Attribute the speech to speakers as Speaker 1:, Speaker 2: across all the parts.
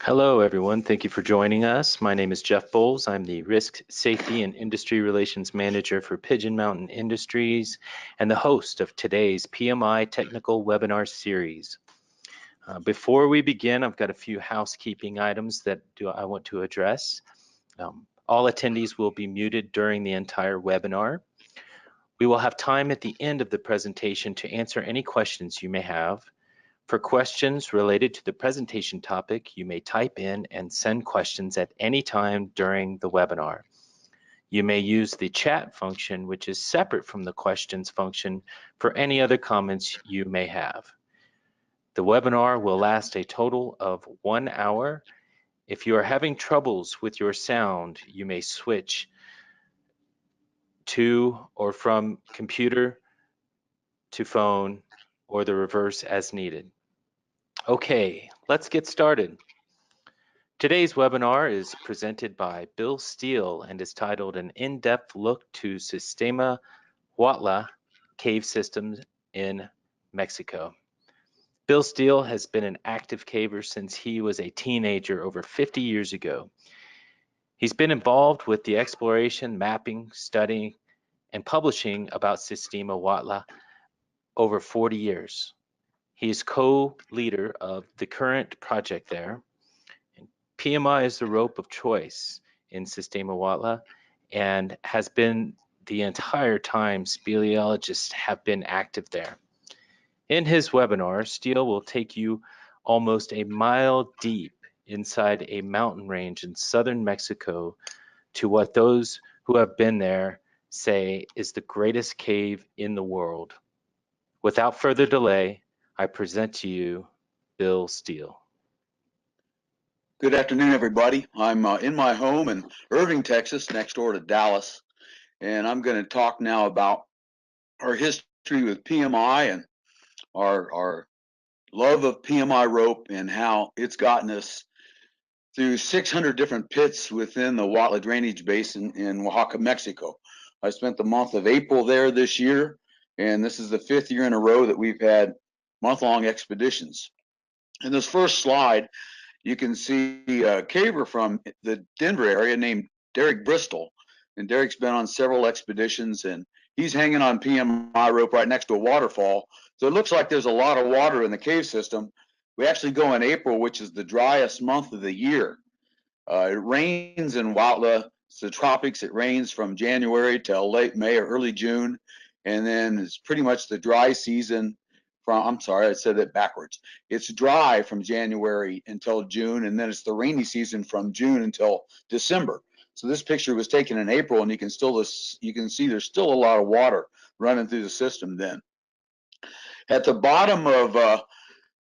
Speaker 1: Hello, everyone. Thank you for joining us. My name is Jeff Bowles. I'm the Risk, Safety, and Industry Relations Manager for Pigeon Mountain Industries and the host of today's PMI Technical Webinar Series. Before we begin, I've got a few housekeeping items that I want to address. All attendees will be muted during the entire webinar. We will have time at the end of the presentation to answer any questions you may have. For questions related to the presentation topic, you may type in and send questions at any time during the webinar. You may use the chat function, which is separate from the questions function, for any other comments you may have. The webinar will last a total of 1 hour. If you are having troubles with your sound, you may switch to or from computer to phone or the reverse as needed. Okay, let's get started. Today's webinar is presented by Bill Steele and is titled An In-Depth Look to Sistema Huautla Cave Systems in Mexico. Bill Steele has been an active caver since he was a teenager over 50 years ago. He's been involved with the exploration, mapping, studying, and publishing about Sistema Huautla over 40 years. He is co-leader of the current project there. PMI is the rope of choice in Sistema Huautla and has been the entire time speleologists have been active there. In his webinar, Steele will take you almost a mile deep inside a mountain range in southern Mexico to what those who have been there say is the greatest cave in the world. Without further delay, I present to you Bill Steele.
Speaker 2: Good afternoon, everybody. I'm in my home in Irving, Texas, next door to Dallas, and I'm going to talk now about our history with PMI and our love of PMI rope and how it's gotten us through 600 different pits within the Huautla Drainage Basin in Oaxaca, Mexico. I spent the month of April there this year, and this is the 5th year in a row that we've had month-long expeditions. In this first slide, you can see a caver from the Denver area named Derek Bristol. And Derek's been on several expeditions, and he's hanging on PMI rope right next to a waterfall. So it looks like there's a lot of water in the cave system. We actually go in April, which is the driest month of the year. It rains in Huautla. It's the tropics. It rains from January till late May or early June. And then it's pretty much the dry season from, I'm sorry, I said that backwards. It's dry from January until June, and then it's the rainy season from June until December. So this picture was taken in April, and you can see there's still a lot of water running through the system then. At the bottom of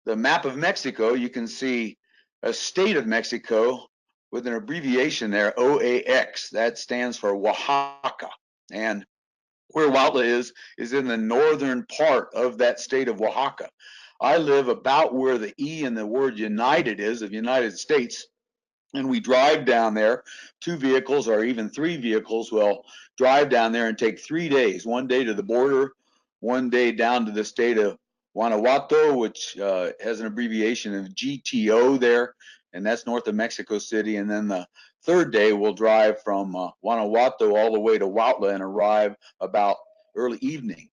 Speaker 2: the map of Mexico, you can see a state of Mexico with an abbreviation there, OAX. That stands for Oaxaca. And where Huautla is in the northern part of that state of Oaxaca. I live about where the E in the word United is, of United States, and we drive down there. 2 vehicles or even 3 vehicles will drive down there and take 3 days, 1 day to the border, 1 day down to the state of Guanajuato, which has an abbreviation of GTO there, and that's north of Mexico City. And then the 3rd day we'll drive from Guanajuato all the way to Huautla and arrive about early evening.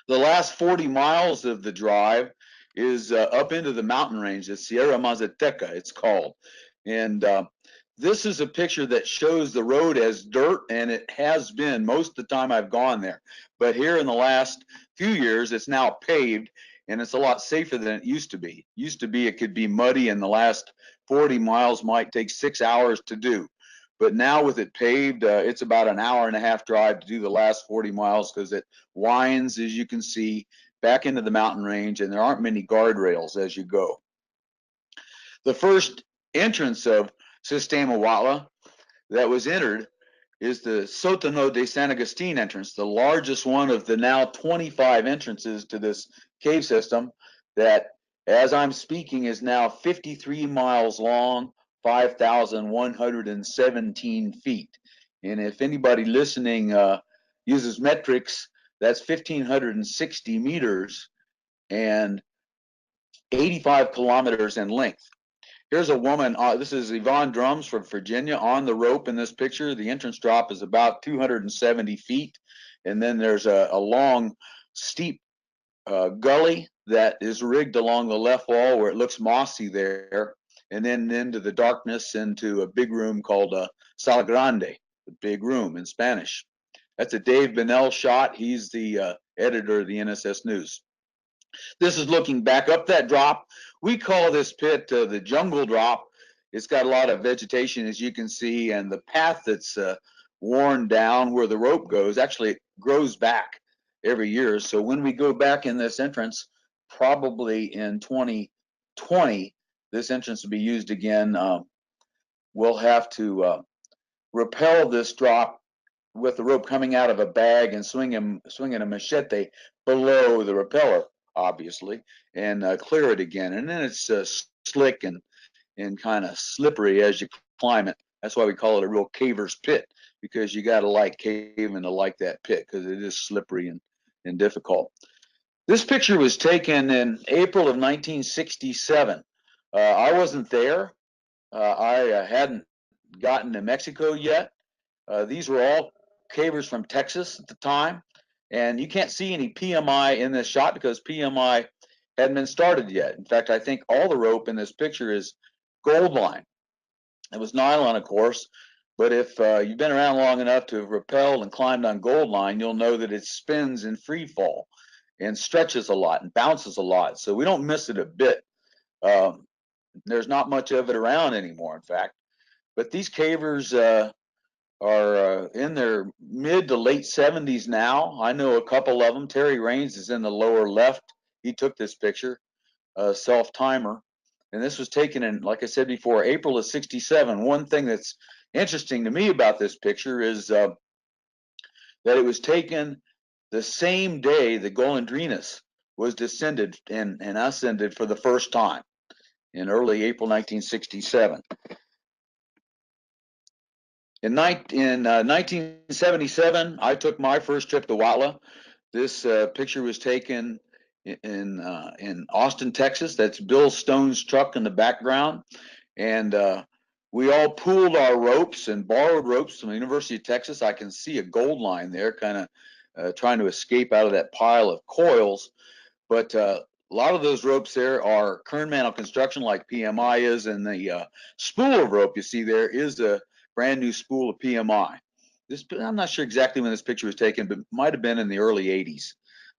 Speaker 2: The last 40 miles of the drive is up into the mountain range, the Sierra Mazateca, it's called. And this is a picture that shows the road as dirt, and it has been most of the time I've gone there. But here in the last few years, it's now paved, and it's a lot safer than it used to be. Used to be it could be muddy, and the last 40 miles might take 6 hours to do. But now with it paved, it's about an hour-and-a-half drive to do the last 40 miles because it winds, as you can see, back into the mountain range, and there aren't many guardrails as you go. The first entrance of Sistema Huautla that was entered is the Sótano de San Agustin entrance, the largest one of the now 25 entrances to this cave system that, as I'm speaking, is now 53 miles long, 5,117 feet. And if anybody listening uses metrics, that's 1,560 meters and 85 kilometers in length. Here's a woman, this is Yvonne Drums from Virginia on the rope in this picture. The entrance drop is about 270 feet. And then there's a long, steep gully that is rigged along the left wall where it looks mossy there. And then into the darkness into a big room called Sala Grande, the big room in Spanish. That's a Dave Bennell shot. He's the editor of the NSS News. This is looking back up that drop. We call this pit the jungle drop. It's got a lot of vegetation, as you can see, and the path that's worn down where the rope goes actually grows back every year. So when we go back in this entrance, probably in 2020, this entrance will be used again. We'll have to rappel this drop with the rope coming out of a bag and swinging a machete below the rappeller, obviously, and clear it again. And then it's slick and kind of slippery as you climb it. That's why we call it a real caver's pit, because you got to like caving to like that pit, because it is slippery and difficult. This picture was taken in April of 1967. I wasn't there. I hadn't gotten to Mexico yet. These were all cavers from Texas at the time, and you can't see any PMI in this shot because PMI hadn't been started yet. In fact, I think all the rope in this picture is gold line. It was nylon, of course, but if you've been around long enough to have rappelled and climbed on gold line, you'll know that it spins in free fall and stretches a lot and bounces a lot. So we don't miss it a bit. There's not much of it around anymore, in fact. But these cavers are in their mid to late 70s now. I know a couple of them. Terry Raines is in the lower left. He took this picture, self-timer. And this was taken in, like I said before, April of 67. One thing that's interesting to me about this picture is that it was taken the same day the Golondrinas was descended and ascended for the first time in early April 1967. In 1977, I took my first trip to Huautla. This picture was taken in Austin, Texas. That's Bill Stone's truck in the background. And we all pooled our ropes and borrowed ropes from the University of Texas. I can see a gold line there, kind of trying to escape out of that pile of coils. But a lot of those ropes there are Kern Mantle construction, like PMI is, and the spool of rope you see there is a brand new spool of PMI. I'm not sure exactly when this picture was taken, but it might have been in the early 80s.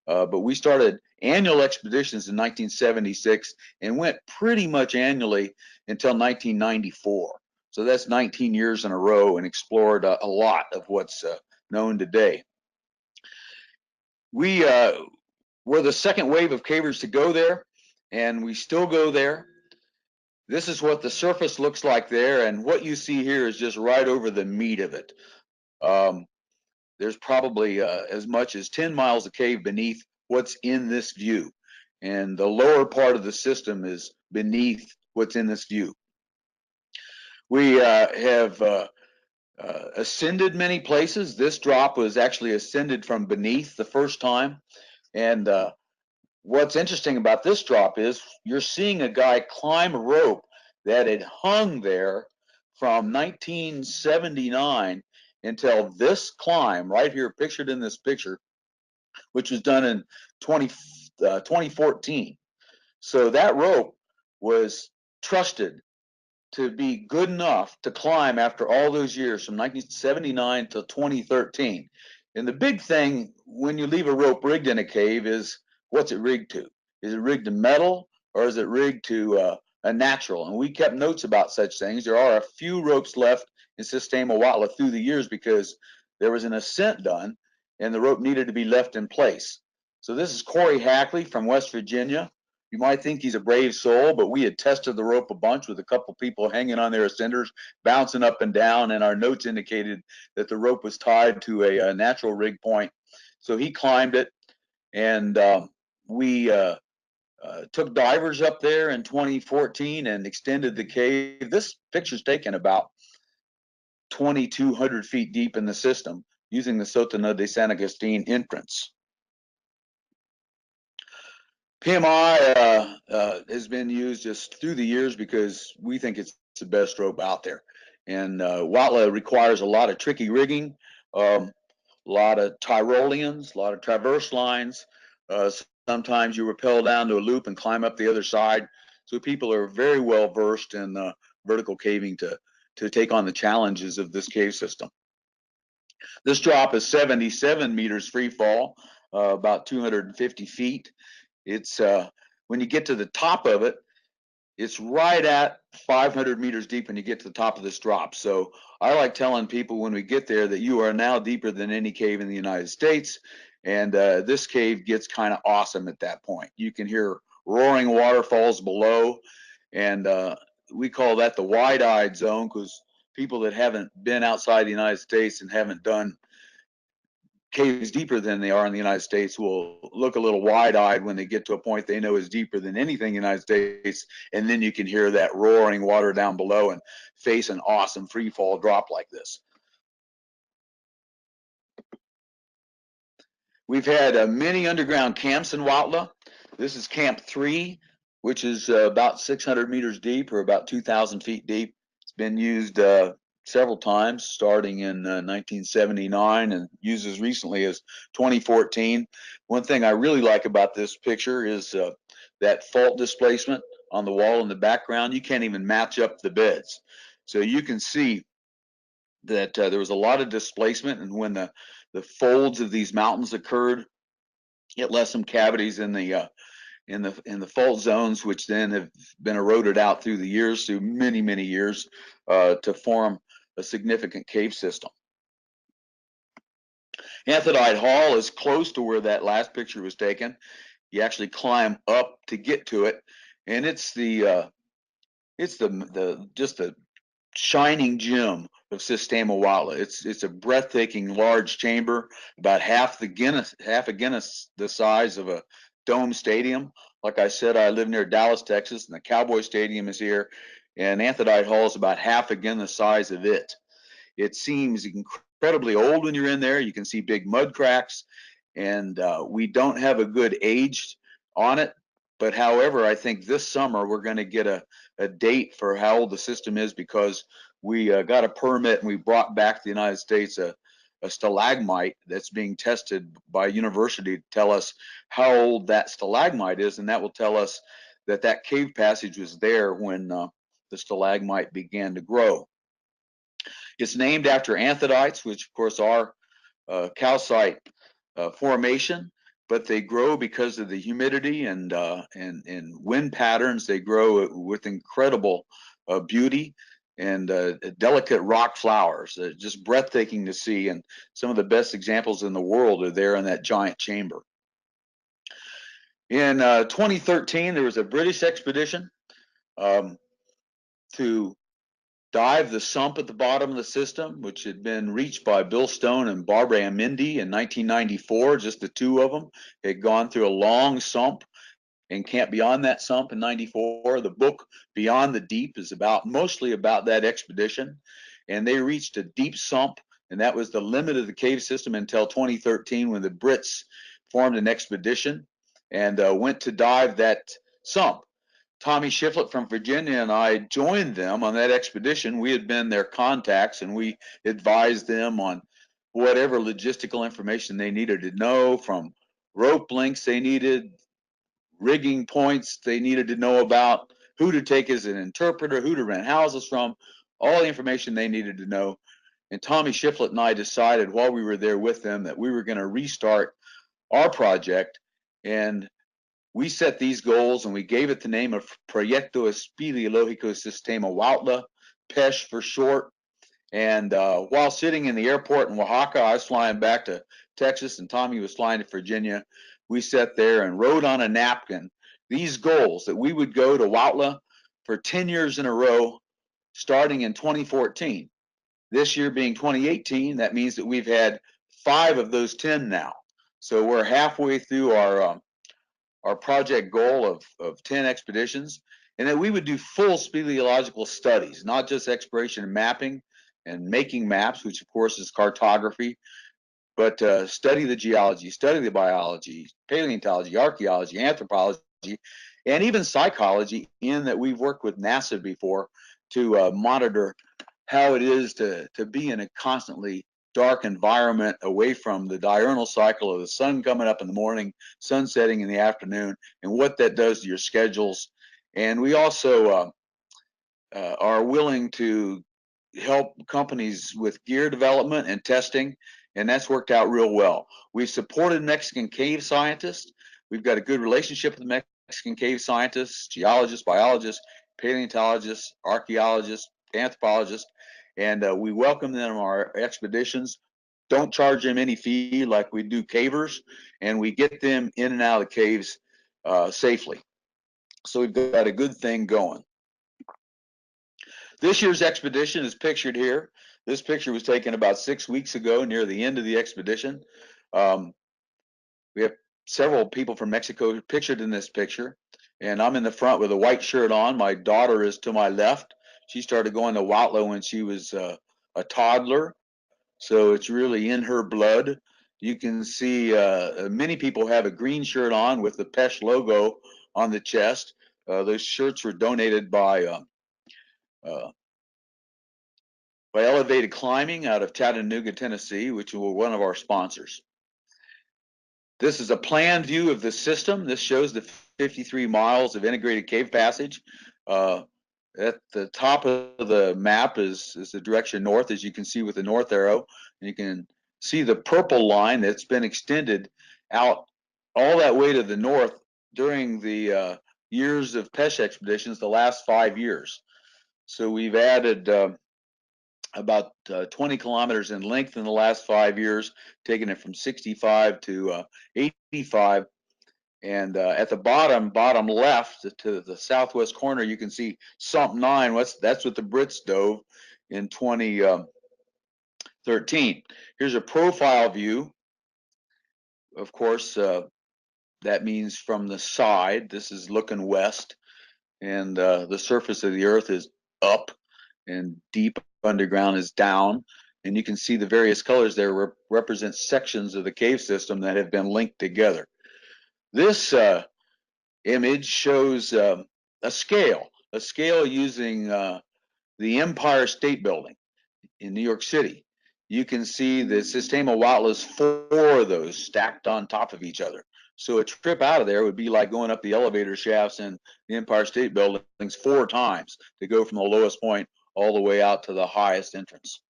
Speaker 2: But we started annual expeditions in 1976 and went pretty much annually until 1994. So that's 19 years in a row, and explored a lot of what's known today. We were the second wave of cavers to go there, and we still go there. This is what the surface looks like there, and what you see here is just right over the meat of it. There's probably as much as 10 miles of cave beneath what's in this view, and the lower part of the system is beneath what's in this view. We have ascended many places. This drop was actually ascended from beneath the first time, and what's interesting about this drop is you're seeing a guy climb a rope that had hung there from 1979 until this climb right here, pictured in this picture, which was done in 2014. So that rope was trusted to be good enough to climb after all those years from 1979 to 2013. And the big thing when you leave a rope rigged in a cave is, what's it rigged to? Is it rigged to metal, or is it rigged to a natural? And we kept notes about such things. There are a few ropes left in Sistema Huautla through the years because there was an ascent done and the rope needed to be left in place. So this is Corey Hackley from West Virginia. You might think he's a brave soul, but we had tested the rope a bunch with a couple people hanging on their ascenders, bouncing up and down, and our notes indicated that the rope was tied to a natural rig point. So he climbed it, and we took divers up there in 2014 and extended the cave. This picture's taken about 2,200 feet deep in the system using the Sotana de San Agustin entrance. PMI has been used just through the years because we think it's the best rope out there. And Huautla requires a lot of tricky rigging, a lot of Tyroleans, a lot of traverse lines. Sometimes you rappel down to a loop and climb up the other side. So people are very well versed in vertical caving to take on the challenges of this cave system. This drop is 77 meters free fall, about 250 feet. It's when you get to the top of it, it's right at 500 meters deep when you get to the top of this drop. So I like telling people when we get there that you are now deeper than any cave in the United States. And this cave gets kind of awesome at that point. You can hear roaring waterfalls below. And we call that the wide-eyed zone because people that haven't been outside the United States and haven't done caves deeper than they are in the United States will look a little wide-eyed when they get to a point they know is deeper than anything in the United States, and then you can hear that roaring water down below and face an awesome free fall drop like this. We've had many underground camps in Huautla. This is Camp 3, which is about 600 meters deep or about 2,000 feet deep. It's been used several times, starting in 1979 and used as recently as 2014. One thing I really like about this picture is that fault displacement on the wall in the background. You can't even match up the beds. So you can see that there was a lot of displacement, and when the folds of these mountains occurred, it left some cavities in the fault zones, which then have been eroded out through the years, through many years, to form a significant cave system. Anthodite Hall is close to where that last picture was taken. You actually climb up to get to it, and it's the just the shining gem of Sistema Huautla. It's a breathtaking large chamber, about half the size of a dome stadium. Like I said, I live near Dallas, Texas, and the Cowboy Stadium is here, and Anthodite Hall is about half again the size of it. It seems incredibly old when you're in there. You can see big mud cracks, and we don't have a good age on it. But however, I think this summer we're going to get a date for how old the system is, because we got a permit and we brought back to the United States a stalagmite that's being tested by a university to tell us how old that stalagmite is, and that will tell us that that cave passage was there when the stalagmite began to grow. It's named after anthodites, which of course are calcite formation, but they grow because of the humidity and wind patterns. They grow with incredible beauty and delicate rock flowers. They're just breathtaking to see, and some of the best examples in the world are there in that giant chamber. In 2013, there was a British expedition to dive the sump at the bottom of the system, which had been reached by Bill Stone and Barbara Amindi in 1994. Just the two of them had gone through a long sump and camped beyond that sump in 94. The book Beyond the Deep is mostly about that expedition, and they reached a deep sump, and that was the limit of the cave system until 2013, when the Brits formed an expedition and went to dive that sump. Tommy Shiflett from Virginia and I joined them on that expedition. We had been their contacts, and we advised them on whatever logistical information they needed to know, from rope lengths they needed, rigging points they needed to know about, who to take as an interpreter, who to rent houses from, all the information they needed to know. And Tommy Shiflett and I decided while we were there with them that we were going to restart our project, and we set these goals and we gave it the name of Proyecto Speleológico Sistema Huautla, PESH for short. And while sitting in the airport in Oaxaca, I was flying back to Texas and Tommy was flying to Virginia. We sat there and wrote on a napkin these goals that we would go to Huautla for 10 years in a row, starting in 2014. This year being 2018, that means that we've had 5 of those 10 now. So we're halfway through our project goal of 10 expeditions, and that we would do full speleological studies, not just exploration and mapping and making maps, which of course is cartography, but study the geology, study the biology, paleontology, archaeology, anthropology, and even psychology, in that we've worked with NASA before to monitor how it is to be in a constantly dark environment away from the diurnal cycle of the sun coming up in the morning, sun setting in the afternoon, and what that does to your schedules. And we also are willing to help companies with gear development and testing, and that's worked out real well. We've supported Mexican cave scientists. We've got a good relationship with Mexican cave scientists, geologists, biologists, paleontologists, archaeologists, anthropologists, and we welcome them on our expeditions. Don't charge them any fee like we do cavers, and we get them in and out of the caves safely. So we've got a good thing going. This year's expedition is pictured here. This picture was taken about 6 weeks ago near the end of the expedition. We have several people from Mexico pictured in this picture, and I'm in the front with a white shirt on. My daughter is to my left. She started going to Huautla when she was a toddler, so it's really in her blood. You can see many people have a green shirt on with the PESH logo on the chest. Those shirts were donated by Elevated Climbing out of Chattanooga, Tennessee, which were one of our sponsors. This is a planned view of the system. This shows the 53 miles of integrated cave passage. At the top of the map is the direction north, as you can see with the north arrow. And you can see the purple line that's been extended out all that way to the north during the years of PESH expeditions, the last 5 years. So we've added about 20 kilometers in length in the last 5 years, taking it from 65 to 85. And at the bottom left to the southwest corner, you can see Sump 9. That's what the Brits dove in 2013. Here's a profile view. Of course, that means from the side. This is looking west, and the surface of the Earth is up, and deep underground is down. And you can see the various colors there represent sections of the cave system that have been linked together. This image shows a scale using the Empire State Building in New York City. You can see the Sistema Huautla is 4 of those stacked on top of each other. So a trip out of there would be like going up the elevator shafts in the Empire State Buildings 4 times to go from the lowest point all the way out to the highest entrance.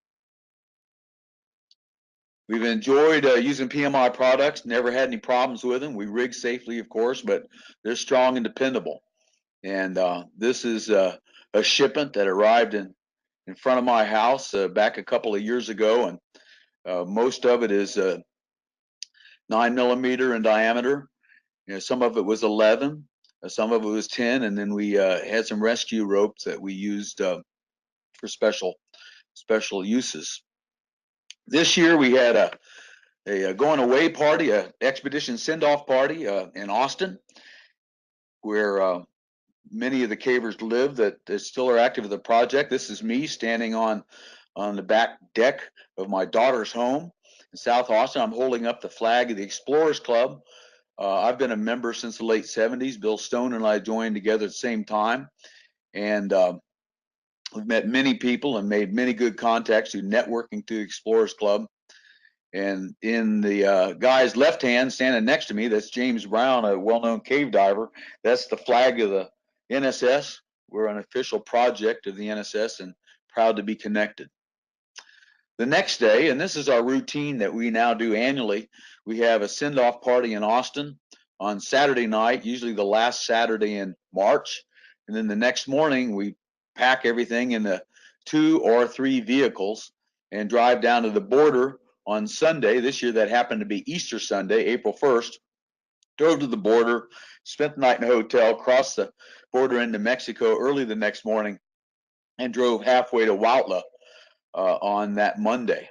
Speaker 2: We've enjoyed using PMI products, never had any problems with them. We rig safely, of course, but they're strong and dependable. And this is a shipment that arrived in front of my house back a couple of years ago, and most of it is 9mm in diameter. You know, some of it was 11, some of it was 10, and then we had some rescue ropes that we used for special uses. This year we had a going away party, a expedition send-off party in Austin, where many of the cavers live that still are active in the project. This is me standing on the back deck of my daughter's home in South Austin. I'm holding up the flag of the Explorers Club. I've been a member since the late 70s. Bill Stone and I joined together at the same time, and we've met many people and made many good contacts through networking through the Explorers Club. And in the guy's left hand, standing next to me, that's James Brown, a well-known cave diver. That's the flag of the NSS. We're an official project of the NSS and proud to be connected. The next day, and this is our routine that we now do annually, we have a send-off party in Austin on Saturday night, usually the last Saturday in March. And then the next morning, we pack everything into 2 or 3 vehicles and drive down to the border on Sunday. This year that happened to be Easter Sunday, April 1st. Drove to the border, spent the night in a hotel, crossed the border into Mexico early the next morning, and drove halfway to Huautla on that Monday.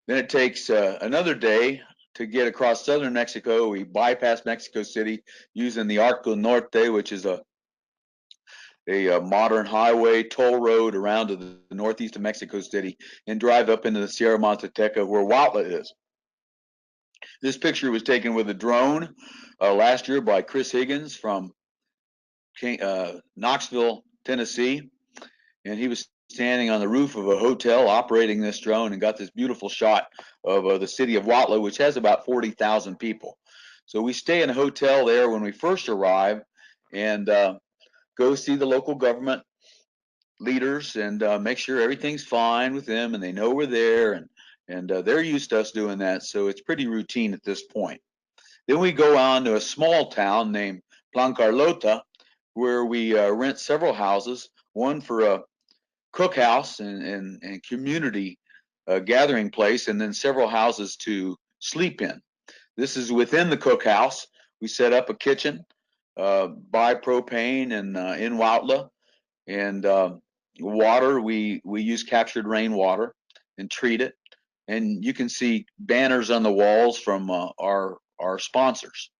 Speaker 2: Then it takes another day to get across southern Mexico. We bypass Mexico City using the Arco Norte, which is a modern highway toll road around to the northeast of Mexico City, and drive up into the Sierra Mazateca where Huautla is. This picture was taken with a drone last year by Chris Higgins from Knoxville, Tennessee, and he was standing on the roof of a hotel operating this drone and got this beautiful shot of the city of Huautla, which has about 40,000 people. So we stay in a hotel there when we first arrive and go see the local government leaders and make sure everything's fine with them and they know we're there, and they're used to us doing that, so it's pretty routine at this point. Then we go on to a small town named Carlota, where we rent several houses, one for a cookhouse and community gathering place, and then several houses to sleep in. This is within the cookhouse. We set up a kitchen, buy propane and in Huautla, and water. We use captured rainwater and treat it. And you can see banners on the walls from our sponsors.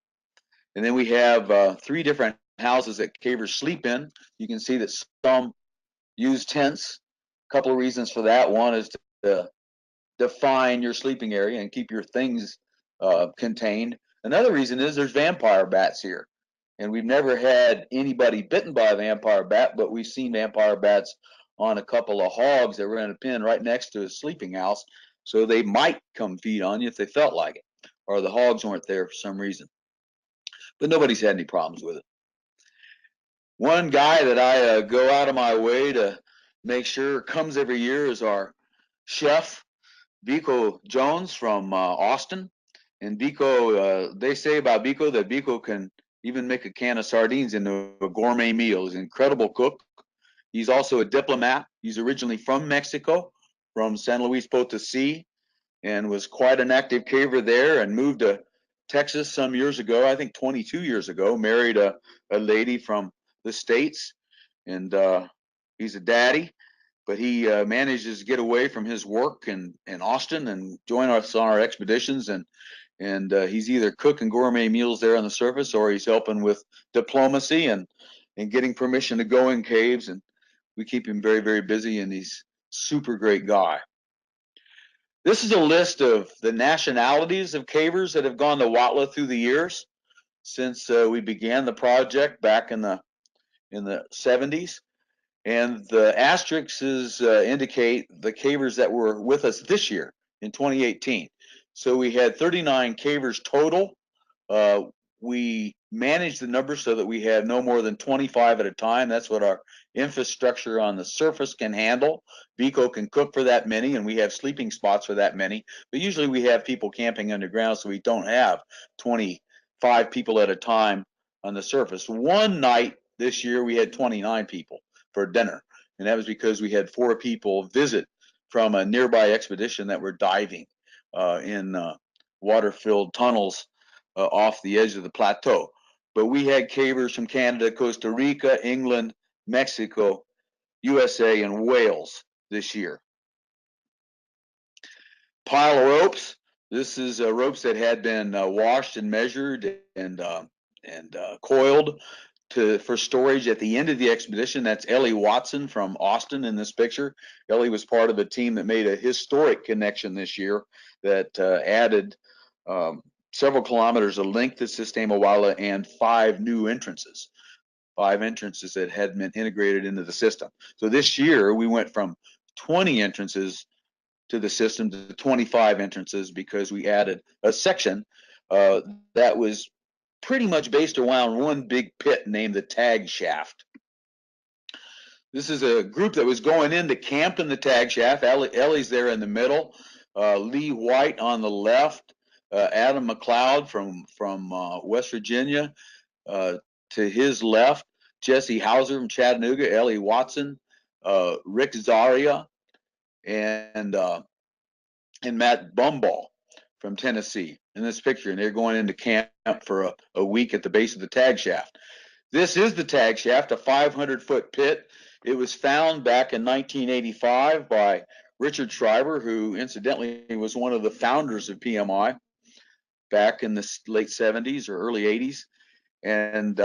Speaker 2: And then we have 3 different houses that cavers sleep in. You can see that some use tents. A couple of reasons for that. One is to define your sleeping area and keep your things contained. Another reason is there's vampire bats here. And we've never had anybody bitten by a vampire bat, but we've seen vampire bats on a couple of hogs that were in a pen right next to a sleeping house. So they might come feed on you if they felt like it, or the hogs weren't there for some reason. But nobody's had any problems with it. One guy that I go out of my way to make sure comes every year is our chef, Biko Jones from Austin. And Biko, they say about Biko that Biko can even make a can of sardines into a gourmet meal. He's an incredible cook. He's also a diplomat. He's originally from Mexico, from San Luis Potosi, and was quite an active caver there and moved to Texas some years ago, I think 22 years ago, married a lady from the States, and he's a daddy, but he manages to get away from his work in Austin and join us on our expeditions, and he's either cooking gourmet meals there on the surface, or he's helping with diplomacy and getting permission to go in caves, and we keep him very, very busy, and he's super great guy. This is a list of the nationalities of cavers that have gone to Huautla through the years since we began the project back in the 70s. And the asterisks indicate the cavers that were with us this year in 2018. So we had 39 cavers total. We managed the number so that we had no more than 25 at a time. That's what our infrastructure on the surface can handle. Biko can cook for that many, and we have sleeping spots for that many. But usually we have people camping underground, so we don't have 25 people at a time on the surface. One night this year we had 29 people for dinner, and that was because we had 4 people visit from a nearby expedition that were diving in water-filled tunnels off the edge of the plateau. But we had cavers from Canada, Costa Rica, England, Mexico, USA, and Wales this year. Pile of ropes. This is ropes that had been washed and measured and coiled for storage at the end of the expedition. That's Ellie Watson from Austin in this picture. Ellie was part of a team that made a historic connection this year that added several kilometers of length to Sistema Huautla and 5 new entrances. 5 entrances that had been integrated into the system. So this year we went from 20 entrances to the system to 25 entrances because we added a section that was pretty much based around one big pit named the Tag Shaft. This is a group that was going into camp in the Tag Shaft. Ellie's there in the middle, Lee White on the left, Adam McLeod from West Virginia to his left, Jesse Hauser from Chattanooga, Ellie Watson, Rick Zaria, and Matt Bumball from Tennessee in this picture, and they're going into camp for a week at the base of the Tag Shaft. This is the Tag Shaft, a 500-foot pit. It was found back in 1985 by Richard Schreiber, who incidentally was one of the founders of PMI back in the late 70s or early 80s. And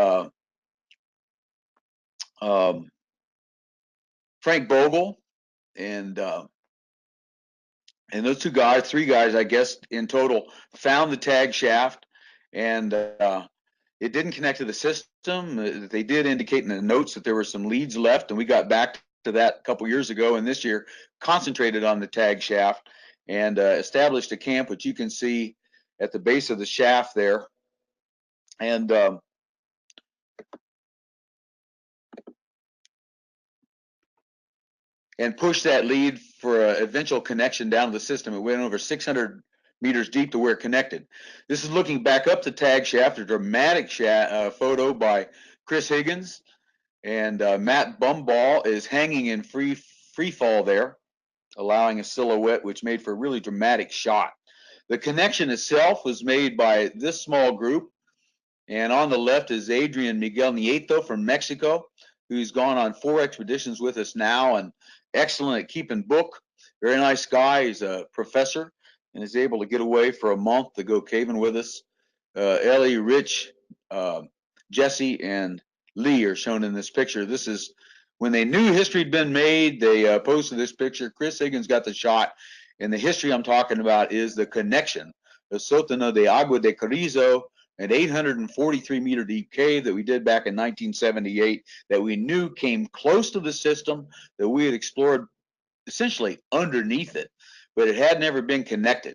Speaker 2: Frank Bogle and And those two guys, three guys, I guess, in total, found the tag shaft, and it didn't connect to the system. They did indicate in the notes that there were some leads left, and we got back to that a couple years ago, and this year concentrated on the tag shaft and established a camp, which you can see at the base of the shaft there. And pushed that lead for an eventual connection down to the system. It went over 600 meters deep to where it connected. This is looking back up the tag shaft, a dramatic photo by Chris Higgins, and Matt Bumball is hanging in free fall there, allowing a silhouette which made for a really dramatic shot. The connection itself was made by this small group, and on the left is Adrian Miguel Nieto from Mexico, who's gone on 4 expeditions with us now and excellent at keeping book. Very nice guy. He's a professor and is able to get away for a month to go caving with us. Ellie, Rich, Jesse, and Lee are shown in this picture. This is when they knew history had been made. They posted this picture. Chris Higgins got the shot, and the history I'm talking about is the connection of Sótano de Agua de Carrizo, an 843 meter deep cave that we did back in 1978 that we knew came close to the system that we had explored essentially underneath it, but it had never been connected.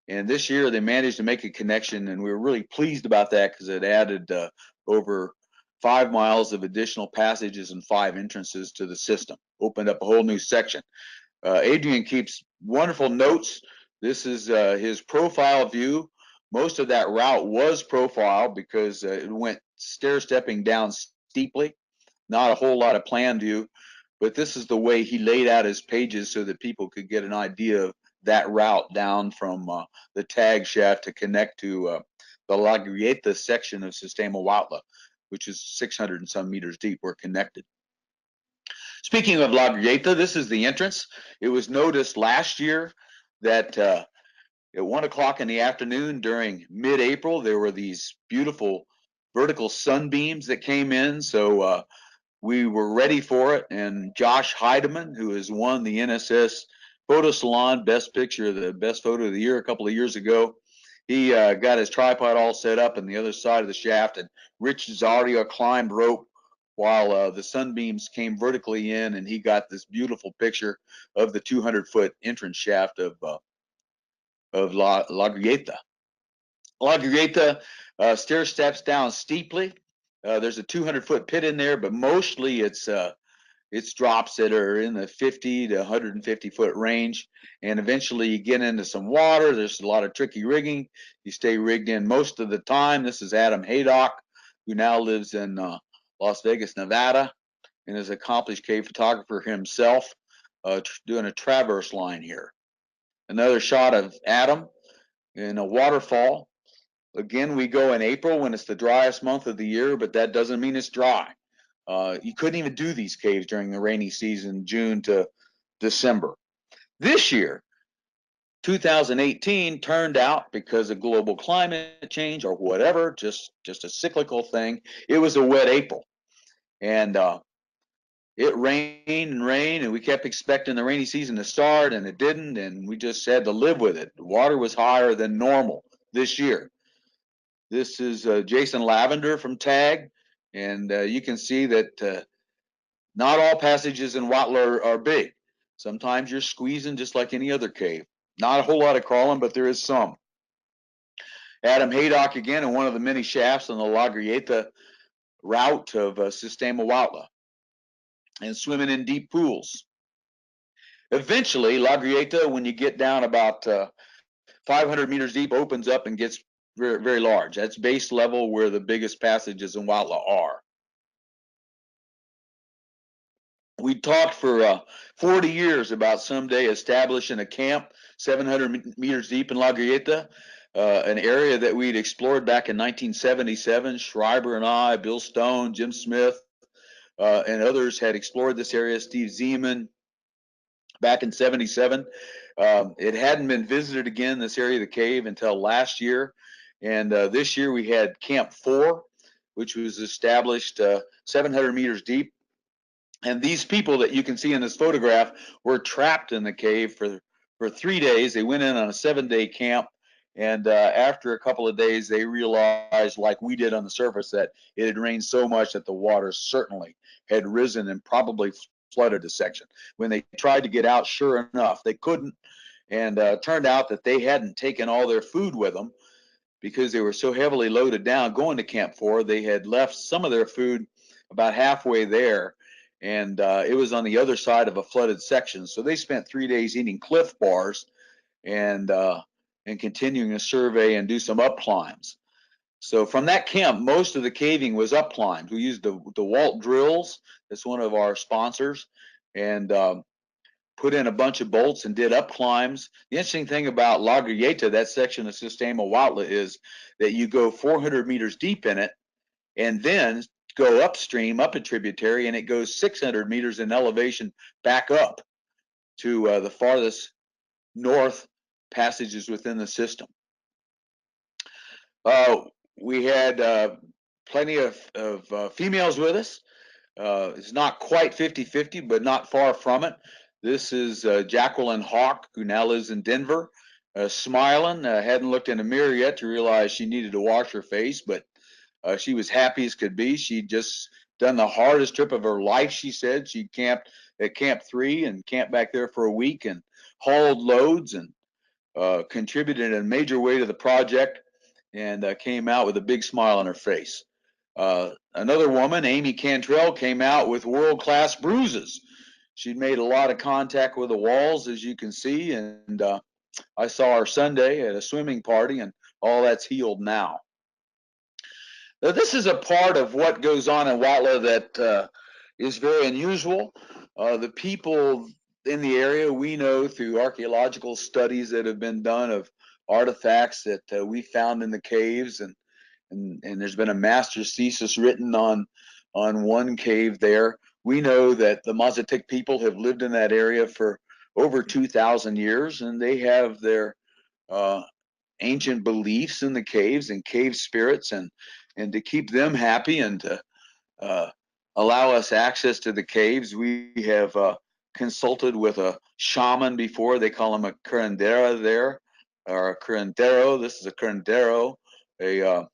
Speaker 2: And this year they managed to make a connection, and we were really pleased about that because it added over 5 miles of additional passages and 5 entrances to the system, opened up a whole new section. Adrian keeps wonderful notes. This is his profile view. Most of that route was profile because it went stair-stepping down steeply, not a whole lot of plan view, but this is the way he laid out his pages so that people could get an idea of that route down from the tag shaft to connect to the La Grieta section of Sistema Huautla, which is 600 and some meters deep. We're connected. Speaking of La Grieta, this is the entrance. It was noticed last year that at 1 o'clock in the afternoon during mid-April, there were these beautiful vertical sunbeams that came in. So we were ready for it. And Josh Heidemann, who has won the NSS Photo Salon Best Picture, the best photo of the year a couple of years ago, he got his tripod all set up on the other side of the shaft, and Rich Zaria climbed rope while the sunbeams came vertically in, and he got this beautiful picture of the 200-foot entrance shaft of La Grieta. La Grieta stair steps down steeply. There's a 200-foot pit in there, but mostly it's drops that are in the 50 to 150-foot range, and eventually you get into some water. There's a lot of tricky rigging. You stay rigged in most of the time. This is Adam Haydock, who now lives in Las Vegas, Nevada, and is an accomplished cave photographer himself, doing a traverse line here. Another shot of Adam in a waterfall. Again, we go in April when it's the driest month of the year, but that doesn't mean it's dry. You couldn't even do these caves during the rainy season, June to December. This year, 2018, turned out because of global climate change or whatever, just a cyclical thing. It was a wet April, and it rained and rained, and we kept expecting the rainy season to start, and it didn't, and we just had to live with it. The water was higher than normal this year. This is Jason Lavender from TAG, and you can see that not all passages in Huautla are big. Sometimes you're squeezing just like any other cave. Not a whole lot of crawling, but there is some. Adam Haydock again in one of the many shafts on the La Grieta route of Sistema Huautla, and swimming in deep pools. Eventually, La Grieta, when you get down about 500 meters deep, opens up and gets very, very large. That's base level where the biggest passages in Huautla are. We talked for 40 years about someday establishing a camp 700 meters deep in La Grieta, an area that we'd explored back in 1977. Schreiber and I, Bill Stone, Jim Smith, and others had explored this area, Steve Zeman, back in 77. It hadn't been visited again, this area of the cave, until last year. And this year we had Camp 4, which was established 700 meters deep. And these people that you can see in this photograph were trapped in the cave for for 3 days. They went in on a 7-day camp, and after a couple of days, they realized, like we did on the surface, that it had rained so much that the water certainly had risen and probably flooded a section. When they tried to get out, sure enough, they couldn't, and turned out that they hadn't taken all their food with them because they were so heavily loaded down going to Camp 4. They had left some of their food about halfway there, and it was on the other side of a flooded section. So they spent 3 days eating Cliff Bars and continuing to survey and do some up climbs. So from that camp, most of the caving was up climbs. We used the Walt drills. That's one of our sponsors, and put in a bunch of bolts and did up climbs. The interesting thing about La Garita, that section of Sistema Huautla, is that you go 400 meters deep in it and then go upstream, up a tributary, and it goes 600 meters in elevation back up to the farthest north passages within the system. We had plenty of females with us. It's not quite 50-50, but not far from it. This is Jacqueline Hawk, who now lives in Denver, smiling. Hadn't looked in the mirror yet to realize she needed to wash her face, but she was happy as could be. She'd just done the hardest trip of her life, she said. She camped at Camp 3 and camped back there for a week and hauled loads and contributed in a major way to the project, and came out with a big smile on her face. Another woman, Amy Cantrell, came out with world-class bruises. She'd made a lot of contact with the walls, as you can see, and I saw her Sunday at a swimming party, and all that's healed now. Now, this is a part of what goes on in Huautla that is very unusual. The people in the area, we know through archaeological studies that have been done of artifacts that we found in the caves, and there's been a master's thesis written on one cave there. We know that the Mazatec people have lived in that area for over 2,000 years, and they have their ancient beliefs in the caves and cave spirits, and to keep them happy and to allow us access to the caves, we have consulted with a shaman before. They call him a curandera there, or a curandero. This is a curandero, a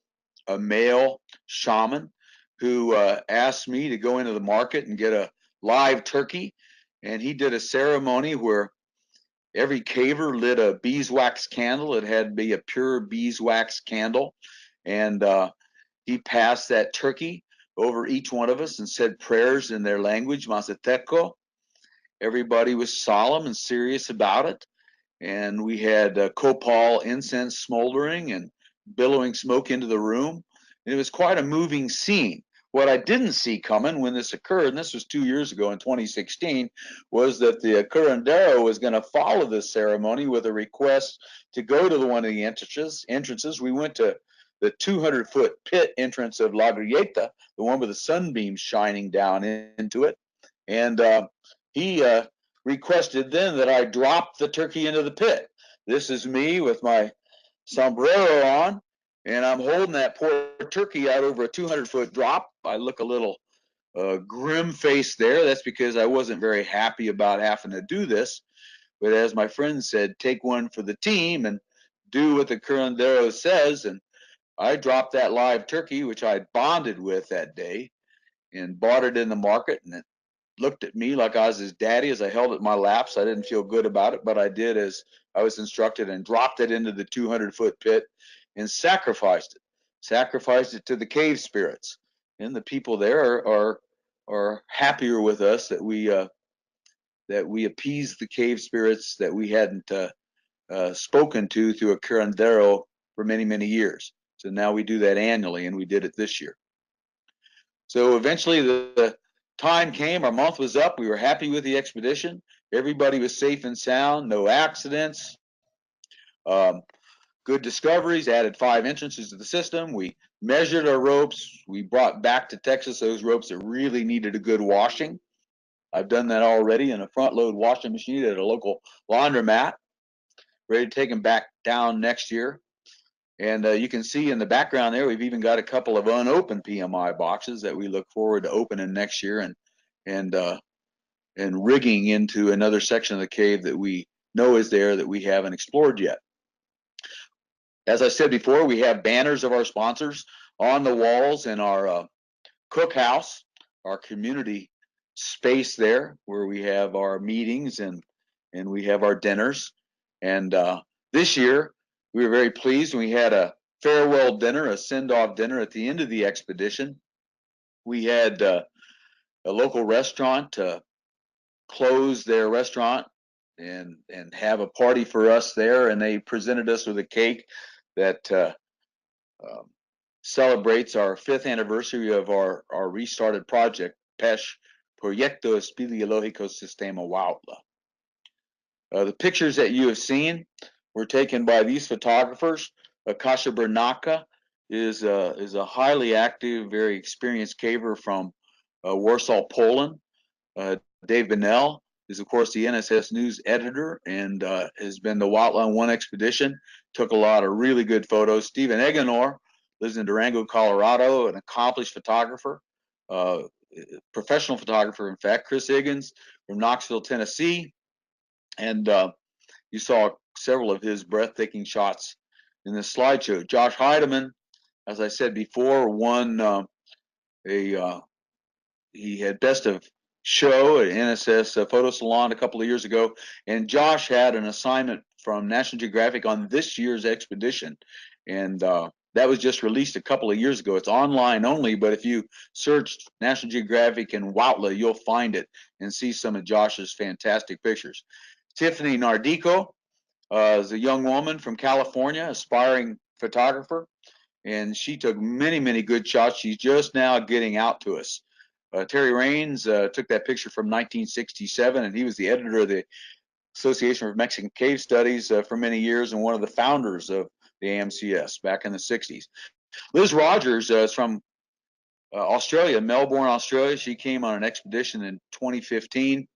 Speaker 2: male shaman who asked me to go into the market and get a live turkey. And he did a ceremony where every caver lit a beeswax candle. It had to be a pure beeswax candle. And he passed that turkey over each one of us and said prayers in their language, Mazateco. Everybody was solemn and serious about it. And we had copal incense smoldering and billowing smoke into the room. And it was quite a moving scene. What I didn't see coming when this occurred, and this was 2 years ago in 2016, was that the curandero was going to follow this ceremony with a request to go to one of the entrances. We went to the 200-foot pit entrance of La Grieta, the one with the sunbeams shining down into it. And he requested then that I drop the turkey into the pit. This is me with my sombrero on, and I'm holding that poor turkey out over a 200-foot drop. I look a little grim-faced there. That's because I wasn't very happy about having to do this. But as my friend said, take one for the team and do what the curandero says. And I dropped that live turkey, which I bonded with that day, and bought it in the market, and it looked at me like I was his daddy as I held it in my lap. So I didn't feel good about it, but I did as I was instructed and dropped it into the 200-foot pit and sacrificed it to the cave spirits. And the people there are happier with us that we appeased the cave spirits that we hadn't spoken to through a curandero for many years. So now we do that annually, and we did it this year. So eventually the time came, our month was up, we were happy with the expedition. Everybody was safe and sound, no accidents, good discoveries, added 5 entrances to the system. We measured our ropes. We brought back to Texas those ropes that really needed a good washing. I've done that already in a front load washing machine at a local laundromat, ready to take them back down next year. And you can see in the background there, we've even got a couple of unopened PMI boxes that we look forward to opening next year and rigging into another section of the cave that we know is there that we haven't explored yet. As I said before, we have banners of our sponsors on the walls in our cookhouse, our community space there, where we have our meetings and we have our dinners. And this year, we were very pleased. We had a farewell dinner, a send-off dinner at the end of the expedition. We had a local restaurant close their restaurant and have a party for us there, and they presented us with a cake that celebrates our 5th anniversary of our restarted project, PESH, Proyecto Speleológico Sistema Huautla. The pictures that you have seen were taken by these photographers. Kasia Bernacka is a highly active, very experienced caver from Warsaw, Poland. Dave Bennell is, of course, the NSS News editor and has been to Huautla on one expedition, took a lot of really good photos. Stephen Eganor lives in Durango, Colorado, an accomplished photographer, professional photographer, in fact. Chris Higgins from Knoxville, Tennessee, and you saw several of his breathtaking shots in this slideshow. Josh Heidemann, as I said before, won he had Best of Show at NSS Photo Salon a couple of years ago, and Josh had an assignment from National Geographic on this year's expedition, and that was just released a couple of years ago. It's online only, but if you search National Geographic and Huautla, you'll find it and see some of Josh's fantastic pictures. Tiffany Nardico is a young woman from California, aspiring photographer, and she took many, many good shots. She's just now getting out to us. Terry Raines took that picture from 1967, and he was the editor of the Association for Mexican Cave Studies for many years and one of the founders of the AMCS back in the 60s. Liz Rogers is from Australia, Melbourne, Australia. She came on an expedition in 2015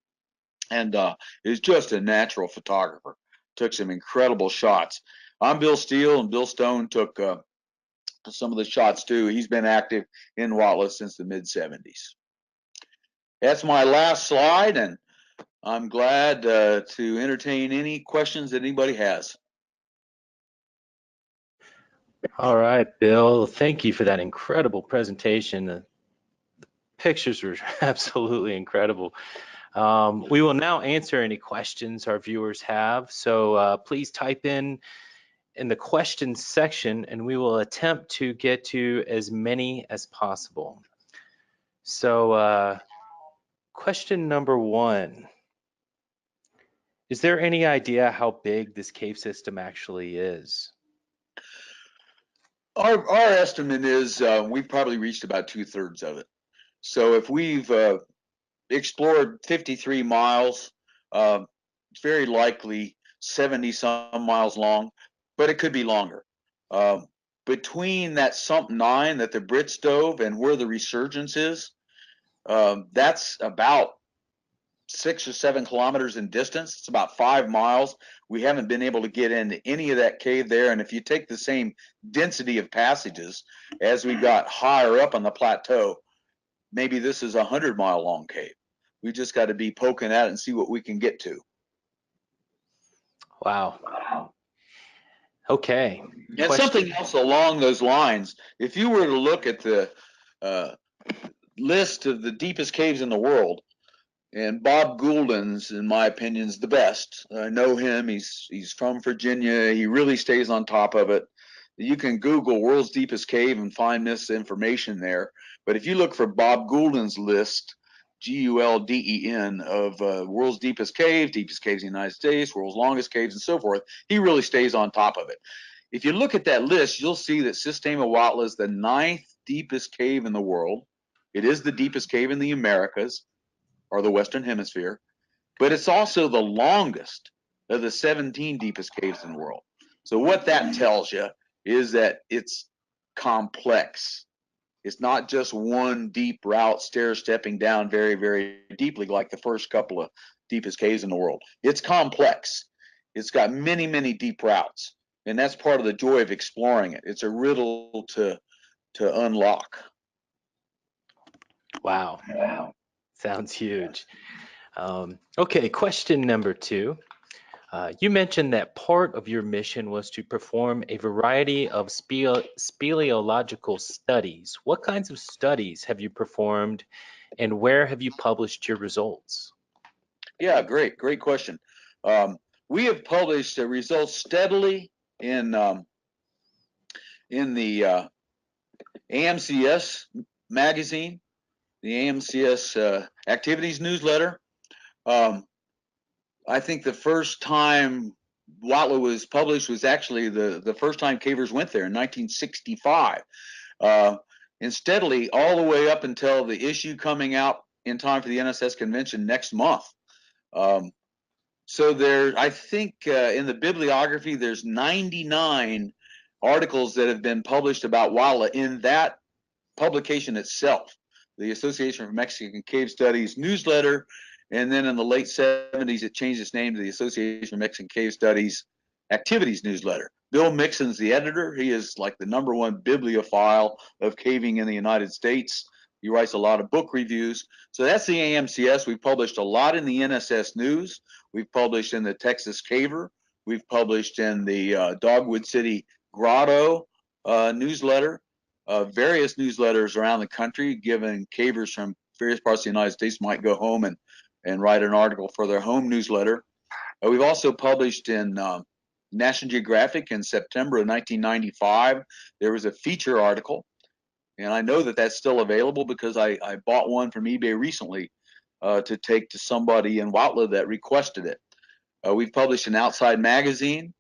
Speaker 2: and is just a natural photographer. Took some incredible shots. I'm Bill Steele, and Bill Stone took some of the shots too. He's been active in Huautla since the mid-70s. That's my last slide, and I'm glad to entertain any questions that anybody has.
Speaker 1: All right, Bill, thank you for that incredible presentation. The pictures were absolutely incredible. We will now answer any questions our viewers have, so please type in the questions section and we will attempt to get to as many as possible. So question number 1, is there any idea how big this cave system actually is?
Speaker 2: Our estimate is we've probably reached about 2/3 of it. So if we've explored 53 miles, it's very likely 70 some miles long, but it could be longer. Between that Sump 9 that the Brits dove and where the resurgence is, that's about 6 or 7 kilometers in distance. It's about 5 miles. We haven't been able to get into any of that cave there. And if you take the same density of passages as we got higher up on the plateau, maybe this is a 100-mile long cave. We just got to be poking at it and see what we can get to.
Speaker 1: Wow. Okay.
Speaker 2: And something else along those lines, if you were to look at the list of the deepest caves in the world, and Bob Goulden's, in my opinion, is the best. I know him. He's from Virginia. He really stays on top of it. You can Google world's deepest cave and find this information there. But if you look for Bob Goulden's list, Gulden, of world's deepest caves in the United States, world's longest caves, and so forth, he really stays on top of it. If you look at that list, you'll see that Sistema Huautla is the 9th deepest cave in the world. It is the deepest cave in the Americas, or the Western Hemisphere, but it's also the longest of the 17 deepest caves in the world. So what that tells you is that it's complex. It's not just one deep route, stair-stepping down very, very deeply like the first couple of deepest caves in the world. It's complex. It's got many, many deep routes, and that's part of the joy of exploring it. It's a riddle to unlock.
Speaker 1: Wow. Sounds huge. Okay, question number 2. You mentioned that part of your mission was to perform a variety of speleological studies. What kinds of studies have you performed, and where have you published your results?
Speaker 2: Yeah, great question. Um, we have published the results steadily in the AMCS magazine, the AMCS activities newsletter. Um, I think the first time Huautla was published was actually the first time cavers went there in 1965. Uh, and steadily all the way up until the issue coming out in time for the NSS convention next month. Um, so I think in the bibliography, there's 99 articles that have been published about Huautla in that publication itself, the Association for Mexican Cave Studies newsletter. And then in the late 70s, it changed its name to the Association for Mexican Cave Studies activities newsletter. Bill Mixon's the editor. He is like the #1 bibliophile of caving in the United States. He writes a lot of book reviews. So that's the AMCS. We've published a lot in the NSS News. We've published in the Texas Caver. We've published in the Dogwood City Grotto newsletter. Various newsletters around the country, giving cavers from various parts of the United States might go home and write an article for their home newsletter. We've also published in National Geographic in September of 1995. There was a feature article, and I know that that's still available because I bought one from eBay recently to take to somebody in Huautla that requested it. We've published in Outside Magazine,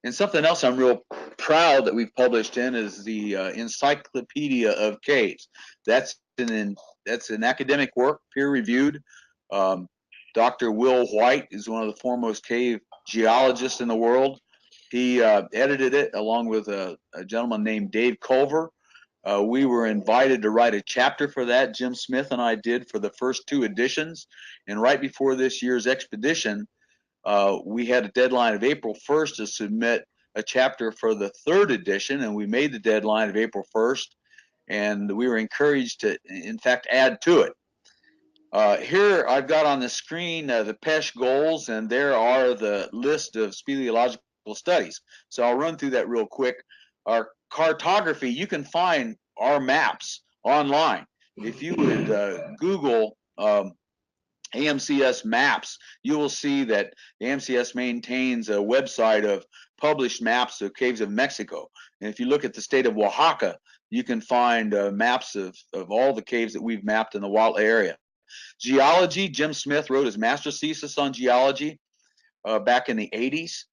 Speaker 2: and something else I'm real proud that we've published in is the Encyclopedia of Caves. That's an academic work, peer-reviewed. Um, Dr. Will White is one of the foremost cave geologists in the world. He edited it along with a gentleman named Dave Culver. We were invited to write a chapter for that. Jim Smith and I did for the first 2 editions. And right before this year's expedition, we had a deadline of April 1st to submit a chapter for the 3rd edition, and we made the deadline of April 1st, and we were encouraged to, in fact, add to it. Here I've got on the screen the PESH goals, and there are the list of speleological studies. So I'll run through that real quick. Our cartography, you can find our maps online. If you would Google AMCS maps, you will see that the AMCS maintains a website of published maps of caves of Mexico. And if you look at the state of Oaxaca, you can find maps of all the caves that we've mapped in the Huautla area. Geology, Jim Smith wrote his master's thesis on geology back in the 80s.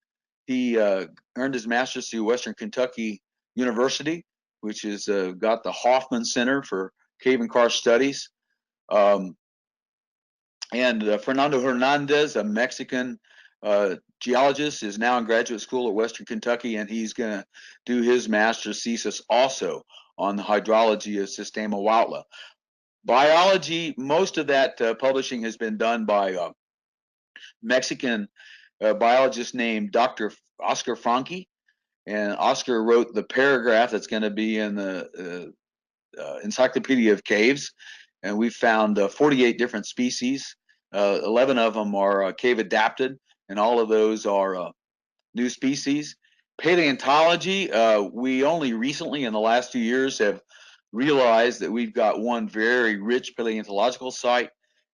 Speaker 2: He earned his master's through Western Kentucky University, which has got the Hoffman Center for Cave and Karst Studies. And Fernando Hernandez, a Mexican geologist, is now in graduate school at Western Kentucky, and he's going to do his master's thesis also on the hydrology of Sistema Huautla. Biology, most of that publishing has been done by Mexican biologist named Dr. Oscar Franke, and Oscar wrote the paragraph that's going to be in the Encyclopedia of Caves, and we found 48 different species. 11 of them are cave adapted, and all of those are new species. Paleontology, we only recently in the last few years have realized that we've got one very rich paleontological site,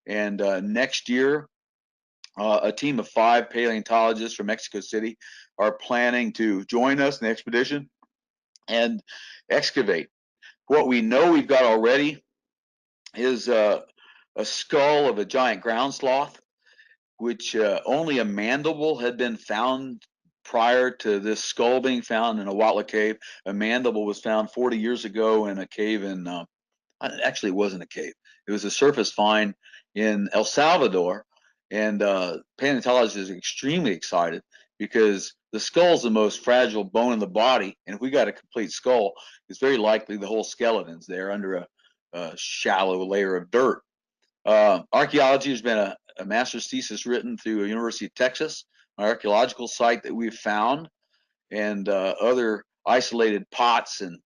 Speaker 2: and next year a team of 5 paleontologists from Mexico City are planning to join us in the expedition and excavate. What we know we've got already is a skull of a giant ground sloth, which only a mandible had been found prior to this skull being found in a Huautla cave. A mandible was found 40 years ago in a cave in, actually it wasn't a cave, it was a surface find in El Salvador. And paleontologists is extremely excited because the skull is the most fragile bone in the body. And if we got a complete skull, it's very likely the whole skeleton's there under a shallow layer of dirt. Archaeology has been a master's thesis written through the University of Texas, an archaeological site that we've found, and other isolated pots and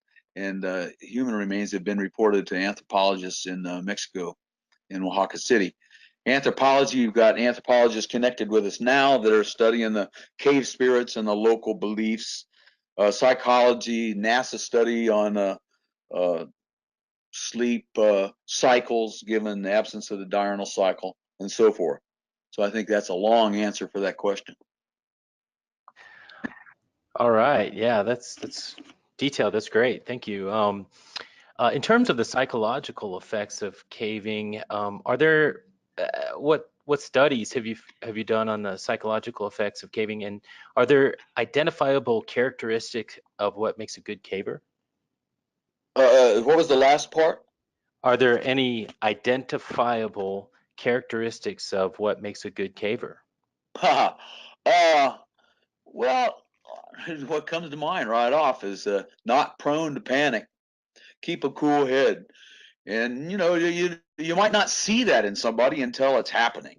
Speaker 2: human remains have been reported to anthropologists in Mexico, in Oaxaca City. Anthropology, you've got anthropologists connected with us now that are studying the cave spirits and the local beliefs. Psychology, NASA study on sleep cycles given the absence of the diurnal cycle, and so forth. So I think that's a long answer for that question.
Speaker 1: All right. Yeah, that's detailed. That's great. Thank you. In terms of the psychological effects of caving, are there what studies have you done on the psychological effects of caving, and are there identifiable characteristics of what makes a good caver?
Speaker 2: What was the last part?
Speaker 1: Are there any identifiable characteristics of what makes a good caver?
Speaker 2: uh, well, what comes to mind right off is not prone to panic, keep a cool head, and you might not see that in somebody until it's happening.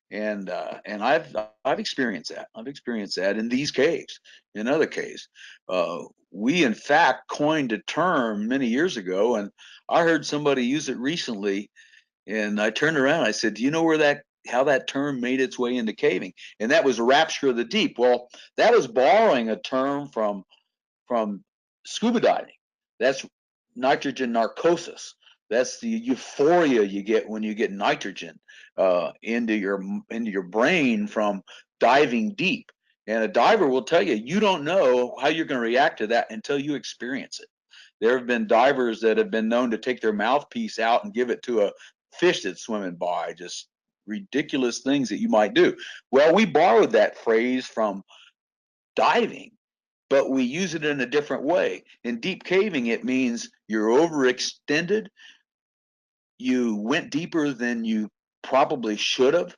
Speaker 2: And I've experienced that. I've experienced that in these caves, in other caves. We in fact coined a term many years ago, and I heard somebody use it recently. And I turned around. I said, "Do you know how that term made its way into caving?" And that was rapture of the deep. Well, that was borrowing a term from scuba diving. That's nitrogen narcosis. That's the euphoria you get when you get nitrogen into your brain from diving deep. And a diver will tell you, you don't know how you're going to react to that until you experience it. There have been divers that have been known to take their mouthpiece out and give it to a fish that's swimming by. Just ridiculous things that you might do. Well, we borrowed that phrase from diving, but we use it in a different way. In deep caving, it means you're overextended, you went deeper than you probably should have,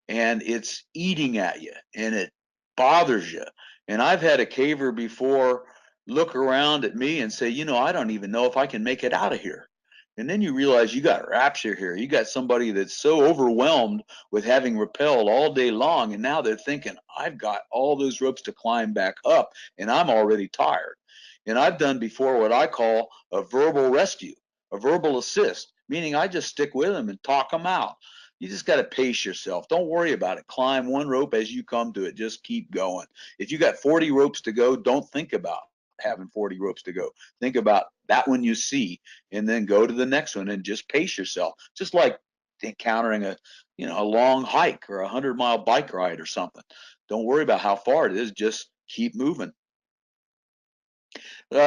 Speaker 2: and it's eating at you and it bothers you. And I've had a caver before look around at me and say, I don't even know if I can make it out of here. And then you realize you got rapture here. You got somebody that's so overwhelmed with having rappelled all day long, and now they're thinking, I've got all those ropes to climb back up, and I'm already tired. And I've done before what I call a verbal rescue, a verbal assist, meaning I just stick with them and talk them out. You just got to pace yourself. Don't worry about it. Climb one rope as you come to it. Just keep going. If you got 40 ropes to go, don't think about having 40 ropes to go. Think about that one you see, and then go to the next one and just pace yourself. Just like encountering a long hike or 100-mile bike ride or something. Don't worry about how far it is. Just keep moving.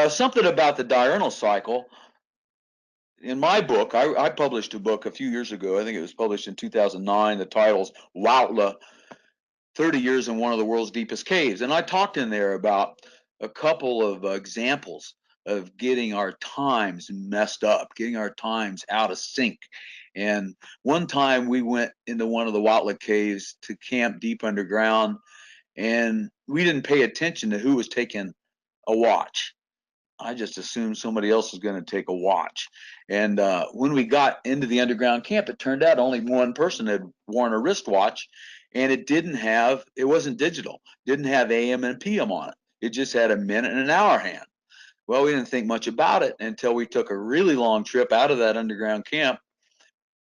Speaker 2: Something about the diurnal cycle. In my book, I published a book a few years ago. I think it was published in 2009. The title's Huautla, 30 Years in One of the World's Deepest Caves. And I talked in there about a couple of examples of getting our times messed up, getting our times out of sync. And one time we went into one of the Huautla caves to camp deep underground, and we didn't pay attention to who was taking a watch. I just assumed somebody else was going to take a watch. And when we got into the underground camp, it turned out only one person had worn a wristwatch, and it wasn't digital, didn't have AM and PM on it. It just had a minute and an hour hand. Well, we didn't think much about it until we took a really long trip out of that underground camp,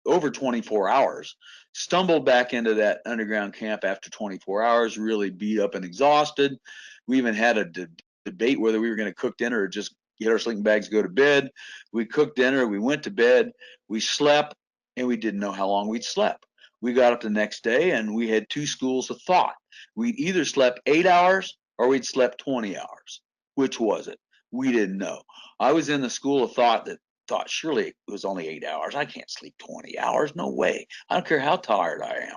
Speaker 2: over 24 hours, stumbled back into that underground camp after 24 hours, really beat up and exhausted. We even had a debate whether we were going to cook dinner or just get our sleeping bags, go to bed. We cooked dinner, we went to bed, we slept, and we didn't know how long we'd slept. We got up the next day and we had two schools of thought. We'd either slept 8 hours or we'd slept 20 hours. Which was it? We didn't know. I was in the school of thought that thought surely it was only 8 hours. I can't sleep 20 hours. No way. I don't care how tired I am.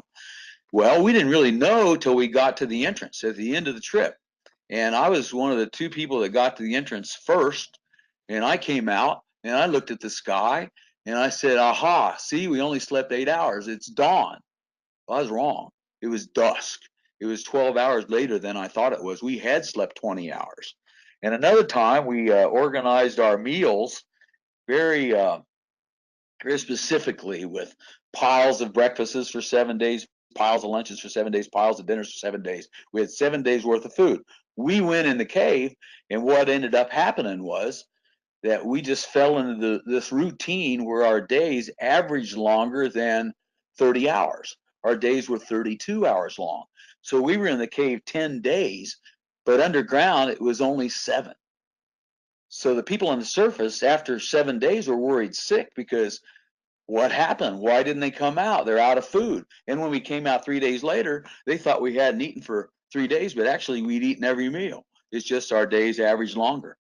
Speaker 2: Well, we didn't really know till we got to the entrance at the end of the trip. And I was one of the two people that got to the entrance first. And I came out and I looked at the sky and I said, aha, see, we only slept 8 hours. It's dawn. Well, I was wrong. It was dusk. It was 12 hours later than I thought it was. We had slept 20 hours. And another time we organized our meals very very specifically with piles of breakfasts for 7 days, piles of lunches for 7 days, piles of dinners for 7 days. We had 7 days worth of food. We went in the cave, and what ended up happening was that we just fell into this routine where our days averaged longer than 30 hours. Our days were 32 hours long. So we were in the cave 10 days, but underground it was only 7. So the people on the surface after 7 days were worried sick because what happened? Why didn't they come out? They're out of food. And when we came out 3 days later, they thought we hadn't eaten for 3 days, but actually we'd eaten every meal. It's just our days average longer.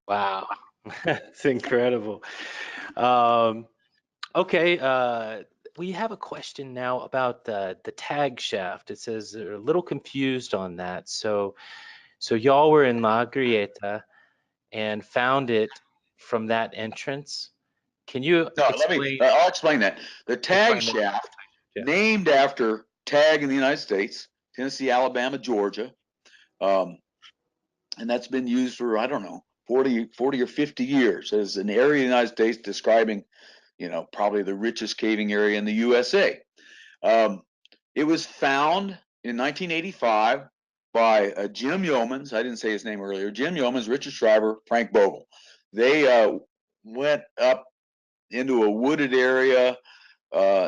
Speaker 1: Wow, that's incredible. Um, okay, we have a question now about the tag shaft. It says they're a little confused on that. So y'all were in La Grieta and found it from that entrance. Can you
Speaker 2: No, I'll explain that. The tag
Speaker 1: explain more about
Speaker 2: shaft,
Speaker 1: the tag shaft?
Speaker 2: named after tag in the United States, Tennessee, Alabama, Georgia. Um, and that's been used for, I don't know, 40 or 50 years as an area in the United States describing, probably the richest caving area in the USA. Um, it was found in 1985 by Jim Yeomans. I didn't say his name earlier. Jim Yeomans, Richard Schreiber, Frank Bogle. They went up into a wooded area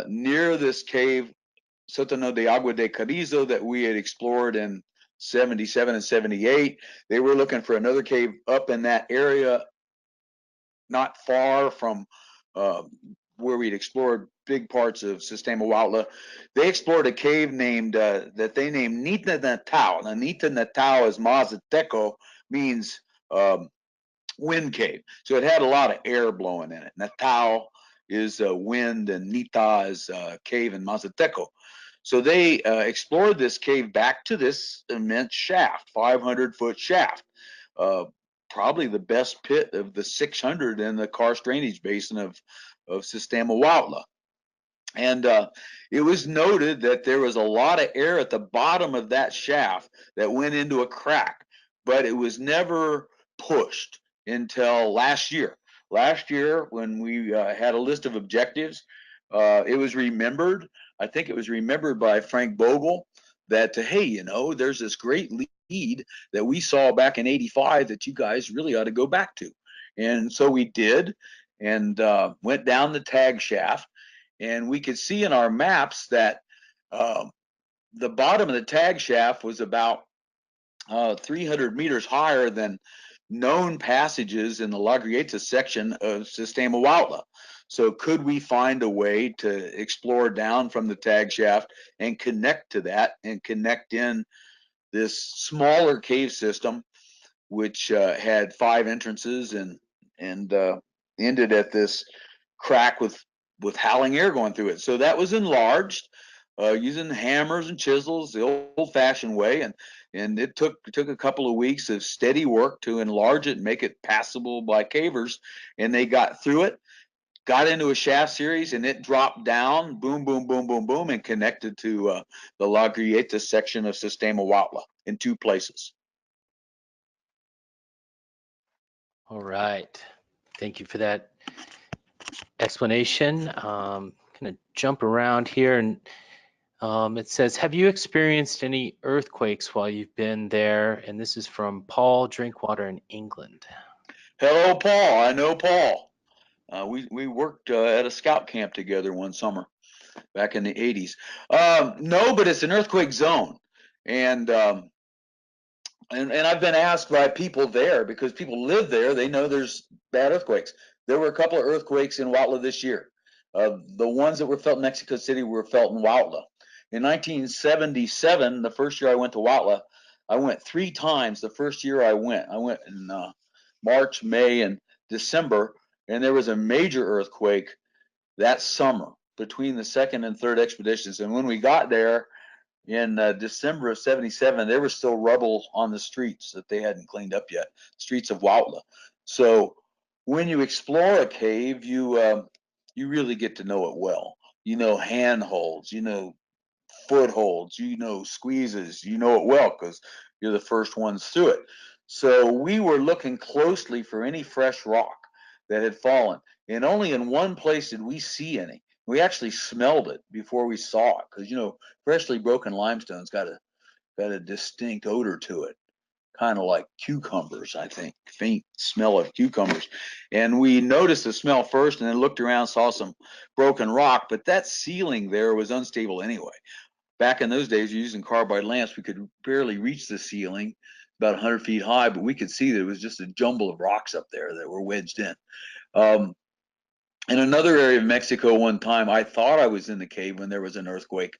Speaker 2: near this cave, Sotano de Agua de Carrizo, that we had explored in 77 and 78. They were looking for another cave up in that area, not far from where we'd explored big parts of Sistema Huautla. They explored a cave named that they named Nita Natal. Now, Nita Natal is Mazateco, means wind cave. So it had a lot of air blowing in it. Natal is wind, and Nita is cave in Mazateco. So they explored this cave back to this immense shaft, 500-foot shaft. Probably the best pit of the 600 in the karst drainage basin of Sistema Huautla. And it was noted that there was a lot of air at the bottom of that shaft that went into a crack, but it was never pushed until last year. Last year, when we had a list of objectives, it was remembered. I think it was remembered by Frank Bogle that, hey, there's this great lead that we saw back in '85 that you guys really ought to go back to. And so we did, and went down the tag shaft. And we could see in our maps that the bottom of the tag shaft was about 300 meters higher than known passages in the La Grieta section of Sistema Huautla. So could we find a way to explore down from the tag shaft and connect to that and connect in this smaller cave system, which had 5 entrances and ended at this crack with howling air going through it. So that was enlarged using hammers and chisels the old-fashioned way, and it took a couple of weeks of steady work to enlarge it and make it passable by cavers, and they got through it, got into a shaft series, and it dropped down, boom, boom, boom, boom, boom, and connected to the La Grieta section of Sistema Huautla in 2 places.
Speaker 1: All right. Thank you for that explanation. Going to jump around here, and it says, have you experienced any earthquakes while you've been there? And this is from Paul Drinkwater in England.
Speaker 2: Hello, Paul. I know Paul. We worked at a scout camp together one summer back in the '80s. No, but it's an earthquake zone, and I've been asked by people there, because people live there. They know there's bad earthquakes. There were a couple of earthquakes in Huautla this year. The ones that were felt in Mexico City were felt in Huautla. In 1977, the first year I went to Huautla, I went 3 times. The first year I went in March, May, and December, and there was a major earthquake that summer between the second and third expeditions. And when we got there in December of '77, there was still rubble on the streets that they hadn't cleaned up yet, streets of Huautla. So when you explore a cave, you really get to know it well. Handholds, footholds, squeezes, you know it well because you're the first ones through it. So we were looking closely for any fresh rock that had fallen, and only in one place did we see any. We actually smelled it before we saw it, because freshly broken limestone's got a distinct odor to it. kind of like cucumbers, I think, faint smell of cucumbers. And we noticed the smell first and then looked around, saw some broken rock, but that ceiling there was unstable anyway. Back in those days, using carbide lamps, we could barely reach the ceiling, about 100 feet high, but we could see that it was just a jumble of rocks up there that were wedged in. In another area of Mexico, one time, I thought I was in the cave when there was an earthquake,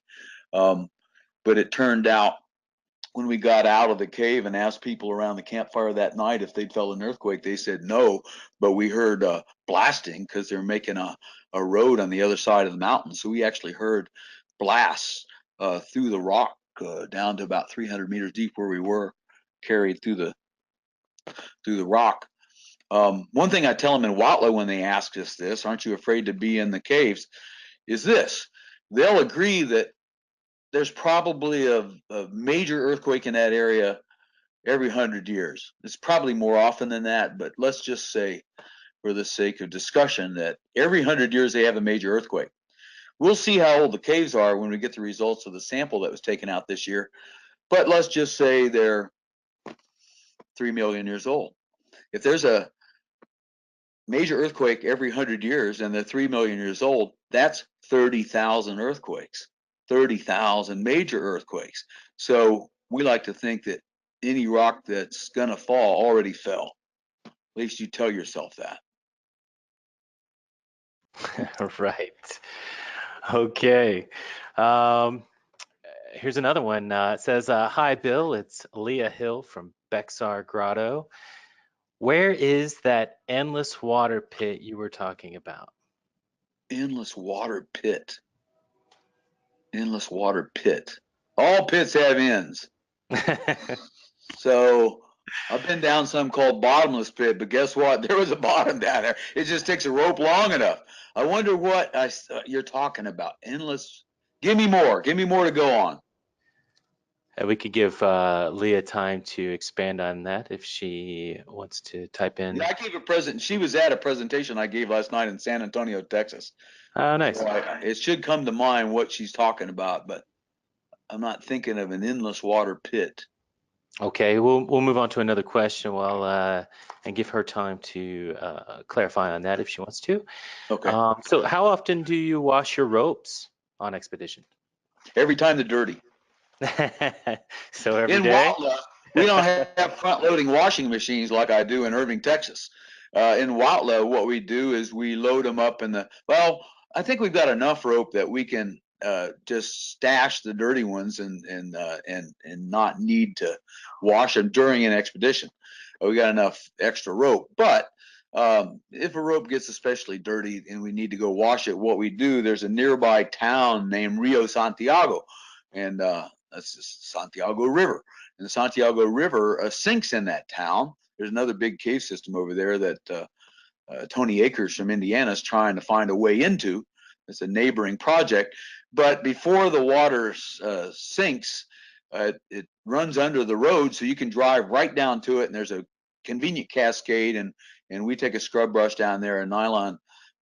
Speaker 2: but it turned out when we got out of the cave and asked people around the campfire that night if they'd felt an earthquake, they said no, but we heard blasting because they're making a road on the other side of the mountain. So we actually heard blasts through the rock down to about 300 meters deep where we were, carried through the rock. One thing I tell them in Huautla when they ask us this, aren't you afraid to be in the caves, is this. They'll agree that there's probably a major earthquake in that area every 100 years. It's probably more often than that, but let's just say, for the sake of discussion, that every 100 years they have a major earthquake. We'll see how old the caves are when we get the results of the sample that was taken out this year, but let's just say they're 3 million years old. If there's a major earthquake every 100 years and they're 3 million years old, that's 30,000 earthquakes, 30,000 major earthquakes. So we like to think that any rock that's going to fall already fell. At least you tell yourself that.
Speaker 1: Right. Okay. Um, Here's another one. It says, "Hi, Bill. It's Leah Hill from Bexar Grotto. Where is that endless water pit you were talking about?"
Speaker 2: Endless water pit. Endless water pit. All pits have ends. So I've been down some called bottomless pit, but guess what? There was a bottom down there. It just takes a rope long enough. I wonder what you're talking about. Endless. Give me more. Give me more to go on.
Speaker 1: We could give Leah time to expand on that if she wants to type in.
Speaker 2: Yeah, I gave a present. She was at a presentation I gave last night in San Antonio, Texas.
Speaker 1: Oh, nice.
Speaker 2: So it should come to mind what she's talking about, but I'm not thinking of an endless water pit.
Speaker 1: Okay, we'll move on to another question while and give her time to clarify on that if she wants to.
Speaker 2: Okay.
Speaker 1: So how often do you wash your ropes on expedition?
Speaker 2: Every time they're dirty.
Speaker 1: So every
Speaker 2: In
Speaker 1: day?
Speaker 2: Huautla, we don't have front-loading washing machines like I do in Irving, Texas. In Huautla, what we do is we load them up in the, well, I think we've got enough rope that we can just stash the dirty ones and not need to wash them during an expedition. We got enough extra rope. But if a rope gets especially dirty and we need to go wash it, what we do, there's a nearby town named Rio Santiago, and that's the Santiago River. And the Santiago River sinks in that town. There's another big cave system over there that Tony Akers from Indiana is trying to find a way into. It's a neighboring project. But before the water sinks, it runs under the road, so you can drive right down to it, and there's a convenient cascade, and we take a scrub brush down there, a nylon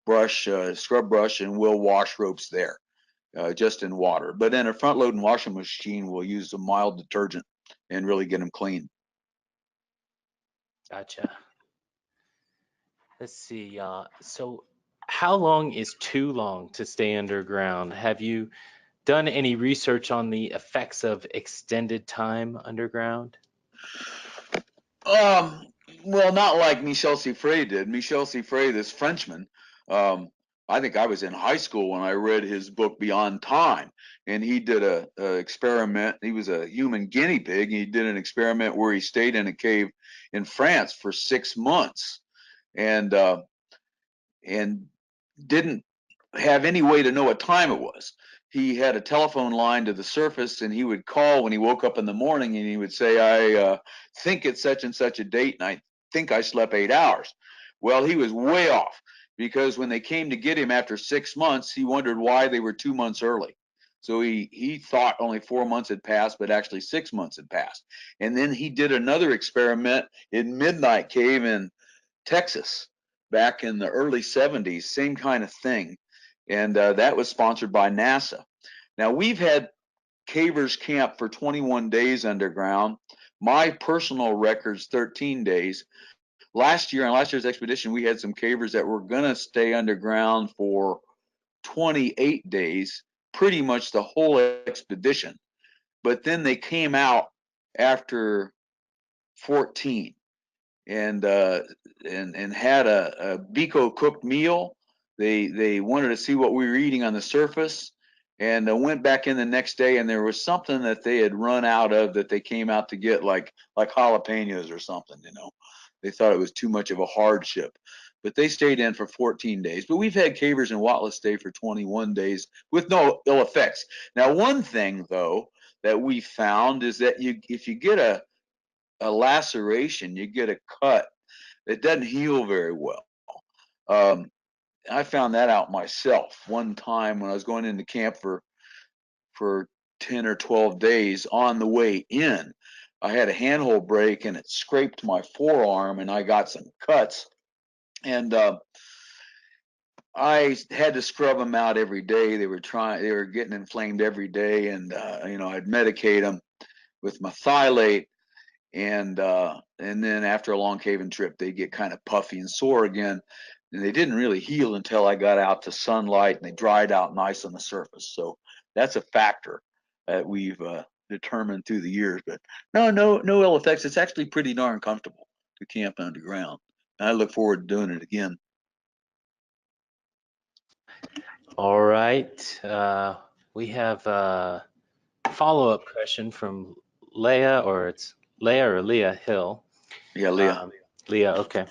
Speaker 2: brush, scrub brush, and we'll wash ropes there. Just in water. But in a front-loading washing machine, we'll use a mild detergent and really get them clean.
Speaker 1: Gotcha. Let's see. So how long is too long to stay underground? Have you done any research on the effects of extended time underground?
Speaker 2: Um, well, not like Michel Siffre did. Michel Siffre, this Frenchman, um, I think I was in high school when I read his book Beyond Time, and he did a experiment. He was a human guinea pig. And he did an experiment where he stayed in a cave in France for 6 months, and and didn't have any way to know what time it was. He had a telephone line to the surface, and he would call when he woke up in the morning, and he would say, I think it's such and such a date, and I think I slept 8 hours. Well, he was way off, because when they came to get him after 6 months, he wondered why they were 2 months early. So he thought only 4 months had passed, but actually 6 months had passed. And then he did another experiment in Midnight Cave in Texas back in the early 70s, same kind of thing. And that was sponsored by NASA. Now, we've had cavers camp for 21 days underground, My personal record's 13 days. Last year, on last year's expedition, we had some cavers that were going to stay underground for 28 days, pretty much the whole expedition. But then they came out after 14 and had a Bico cooked meal. They wanted to see what we were eating on the surface, and went back in the next day, and there was something that they had run out of that they came out to get, like jalapenos or something. They thought it was too much of a hardship, but they stayed in for 14 days. But we've had cavers in Huautla stay for 21 days with no ill effects. Now, one thing though that we found is that if you get a laceration, you get a cut, it doesn't heal very well. Um, I found that out myself one time when I was going into camp for 10 or 12 days. On the way in, I had a handhold break and it scraped my forearm, and I got some cuts. And I had to scrub them out every day. They were getting inflamed every day, and I'd medicate them with methylate. And then after a long caving trip, they get kind of puffy and sore again. And they didn't really heal until I got out to sunlight and they dried out nice on the surface. So that's a factor that we've determined through the years. But no ill effects. It's actually pretty darn comfortable to camp underground. And I look forward to doing it again.
Speaker 1: All right. We have a follow-up question from Leah, or it's Leah or Leah Hill.
Speaker 2: Yeah, Leah.
Speaker 1: Leah, okay.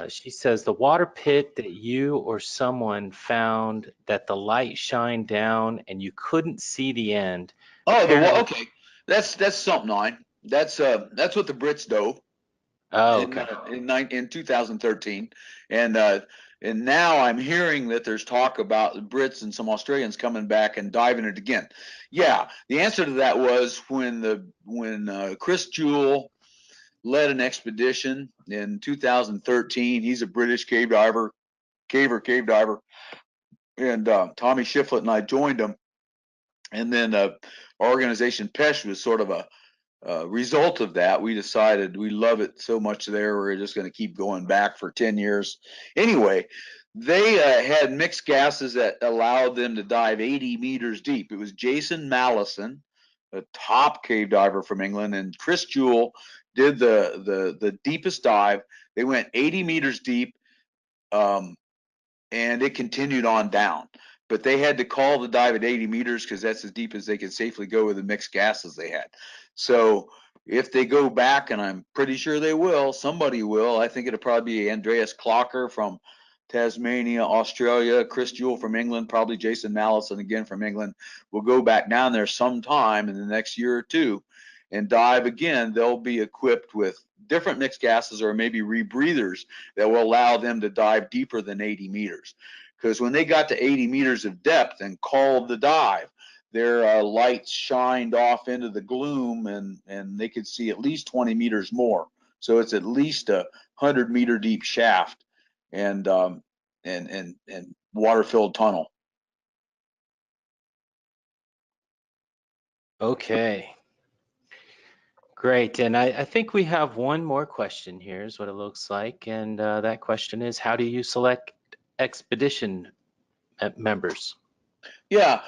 Speaker 1: She says the water pit that you or someone found that the light shined down and you couldn't see the end.
Speaker 2: Oh, okay. That's something on. That's what the Brits dove
Speaker 1: Oh, okay.
Speaker 2: in 2013, and now I'm hearing that there's talk about the Brits and some Australians coming back and diving it again. Yeah, the answer to that was when Chris Jewell led an expedition in 2013. He's a British cave diver, cave diver, and Tommy Shiflett and I joined him, and then our organization Pesh was sort of a result of that. We decided we love it so much there, we're just going to keep going back for 10 years. Anyway, they had mixed gases that allowed them to dive 80 meters deep. It was Jason Mallison, a top cave diver from England, and Chris Jewell did the deepest dive. They went 80 meters deep, and it continued on down. But they had to call the dive at 80 meters because that's as deep as they could safely go with the mixed gases they had. So if they go back, and I'm pretty sure they will, somebody will. I think it'll probably be Andreas Clocker from Tasmania, Australia, Chris Jewell from England, probably Jason Mallison again from England, will go back down there sometime in the next year or two and dive again. They'll be equipped with different mixed gases or maybe rebreathers that will allow them to dive deeper than 80 meters. Because when they got to 80 meters of depth and called the dive, their lights shined off into the gloom, and they could see at least 20 meters more. So it's at least a 100-meter deep shaft and water-filled tunnel.
Speaker 1: Okay. Great. And I think we have one more question here, is what it looks like. And that question is, how do you select expedition members?
Speaker 2: Yeah.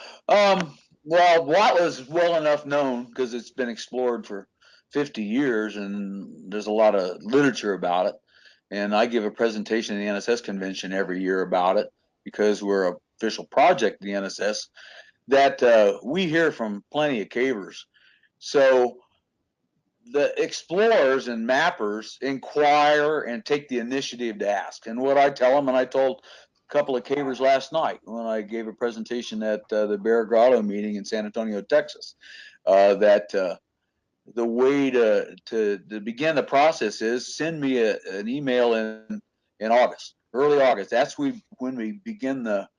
Speaker 2: Well, Huautla is well enough known because it's been explored for 50 years, and there's a lot of literature about it. And I give a presentation at the NSS convention every year about it because we're an official project of the NSS, that we hear from plenty of cavers. So the explorers and mappers inquire and take the initiative to ask. And what I tell them, and I told a couple of cavers last night when I gave a presentation at the Bear Grotto meeting in San Antonio, Texas, that the way to begin the process is send me an email in August, early August. That's when we begin the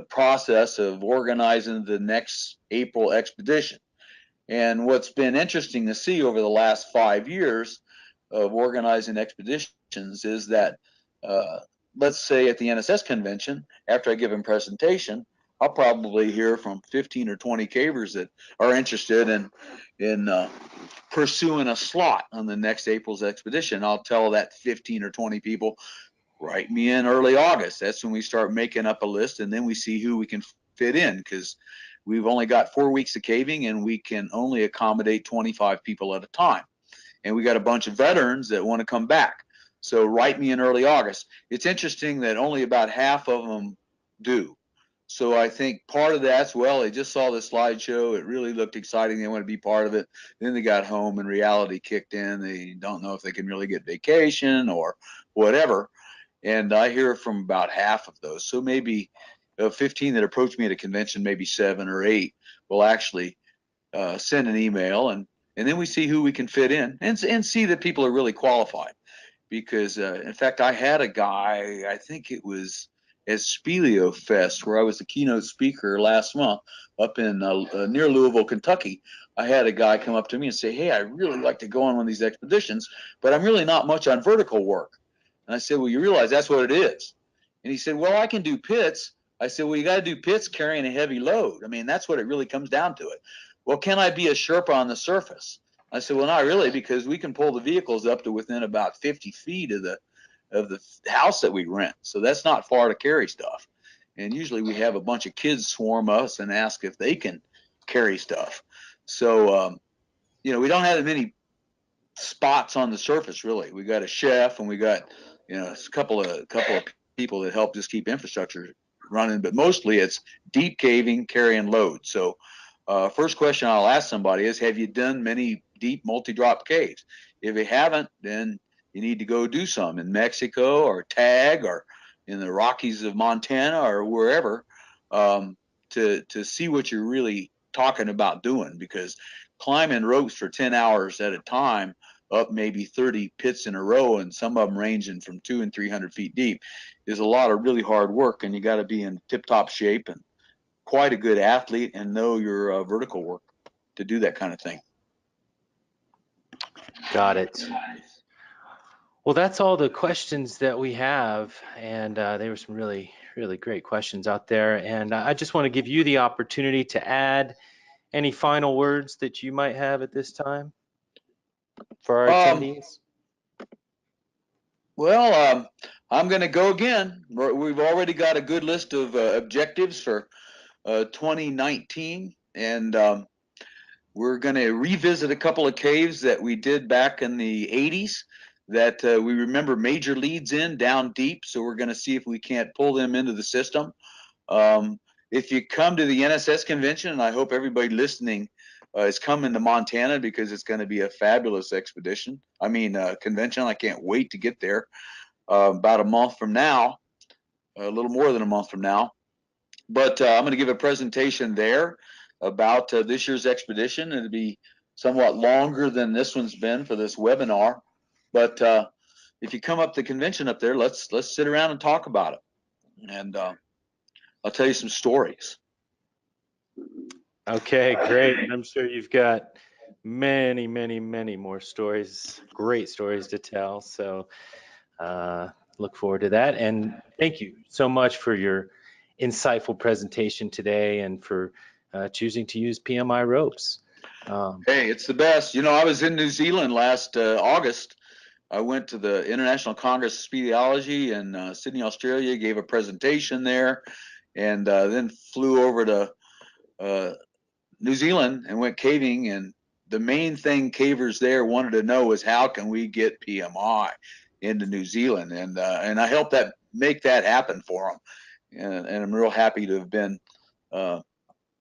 Speaker 2: process of organizing the next April expedition. And what's been interesting to see over the last 5 years of organizing expeditions is that, let's say at the NSS convention, after I give a presentation, I'll probably hear from 15 or 20 cavers that are interested in pursuing a slot on the next April's expedition. I'll tell that 15 or 20 people, write me in early August. That's when we start making up a list, and then we see who we can fit in, because we've only got 4 weeks of caving and we can only accommodate 25 people at a time. And we got a bunch of veterans that want to come back. So write me in early August. It's interesting that only about half of them do. So I think part of that's, well, they just saw the slideshow. It really looked exciting. They want to be part of it. Then they got home and reality kicked in. They don't know if they can really get vacation or whatever. And I hear from about half of those. So maybe 15 that approach me at a convention, maybe 7 or 8 will actually send an email, and then we see who we can fit in, and see that people are really qualified. Because in fact, I had a guy, I think it was at Speleo Fest, where I was the keynote speaker last month up in near Louisville, Kentucky. I had a guy come up to me and say, hey, I really like to go on one of these expeditions, but I'm really not much on vertical work. And I said, well, you realize that's what it is. And he said, well, I can do pits. I said, well, you got to do pits carrying a heavy load. I mean, that's what it really comes down to it. Well, can I be a Sherpa on the surface? I said, well, not really, because we can pull the vehicles up to within about 50 feet of the house that we rent. So that's not far to carry stuff. And usually we have a bunch of kids swarm us and ask if they can carry stuff. So, we don't have many spots on the surface, really. We got a chef, and we got, a couple of people that help just keep infrastructure running, but mostly it's deep caving, carrying load. So first question I'll ask somebody is, have you done many deep multi-drop caves? If you haven't, then you need to go do some in Mexico or TAG or in the Rockies of Montana or wherever, to see what you're really talking about doing, because climbing ropes for 10 hours at a time up maybe 30 pits in a row, and some of them ranging from 200 and 300 feet deep, is a lot of really hard work, and you got to be in tip-top shape and quite a good athlete and know your vertical work to do that kind of thing.
Speaker 1: Got it. Well, that's all the questions that we have, and there were some really, really great questions out there. And I just want to give you the opportunity to add any final words that you might have at this time for our attendees.
Speaker 2: Well, I'm going to go again. We've already got a good list of objectives for 2019, and we're going to revisit a couple of caves that we did back in the 80s that we remember major leads in down deep. So we're going to see if we can't pull them into the system. If you come to the NSS convention, and I hope everybody listening is coming to Montana, because it's going to be a fabulous expedition. Convention. I can't wait to get there. About a month from now, a little more than a month from now. But I'm going to give a presentation there about this year's expedition. It'll be somewhat longer than this one's been for this webinar. But if you come up to the convention up there, let's sit around and talk about it. And I'll tell you some stories.
Speaker 1: Okay, great. And I'm sure you've got many, many, many more stories, great stories to tell. So look forward to that. And thank you so much for your insightful presentation today, and for choosing to use PMI ropes.
Speaker 2: Hey, it's the best. I was in New Zealand last August. I went to the International Congress of Speleology in Sydney, Australia, gave a presentation there, and then flew over to New Zealand and went caving. And the main thing cavers there wanted to know was, how can we get PMI into New Zealand? And I helped make that happen for them. And I'm real happy to have been a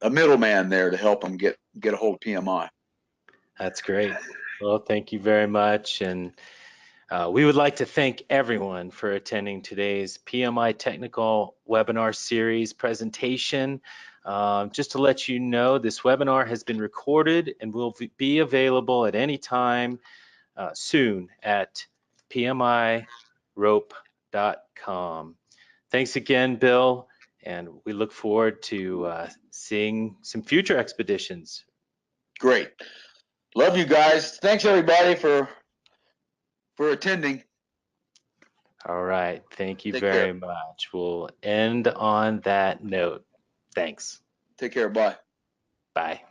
Speaker 2: middleman there to help them get a hold of PMI.
Speaker 1: That's great. Well, thank you very much. And we would like to thank everyone for attending today's PMI Technical Webinar Series presentation. Just to let you know, this webinar has been recorded and will be available at any time soon at pmirope.com. Thanks again, Bill, and we look forward to seeing some future expeditions.
Speaker 2: Great. Love you guys. Thanks everybody for attending.
Speaker 1: All right. Thank you
Speaker 2: Take
Speaker 1: very
Speaker 2: care.
Speaker 1: much. We'll end on that note. Thanks.
Speaker 2: Take care. Bye.
Speaker 1: Bye.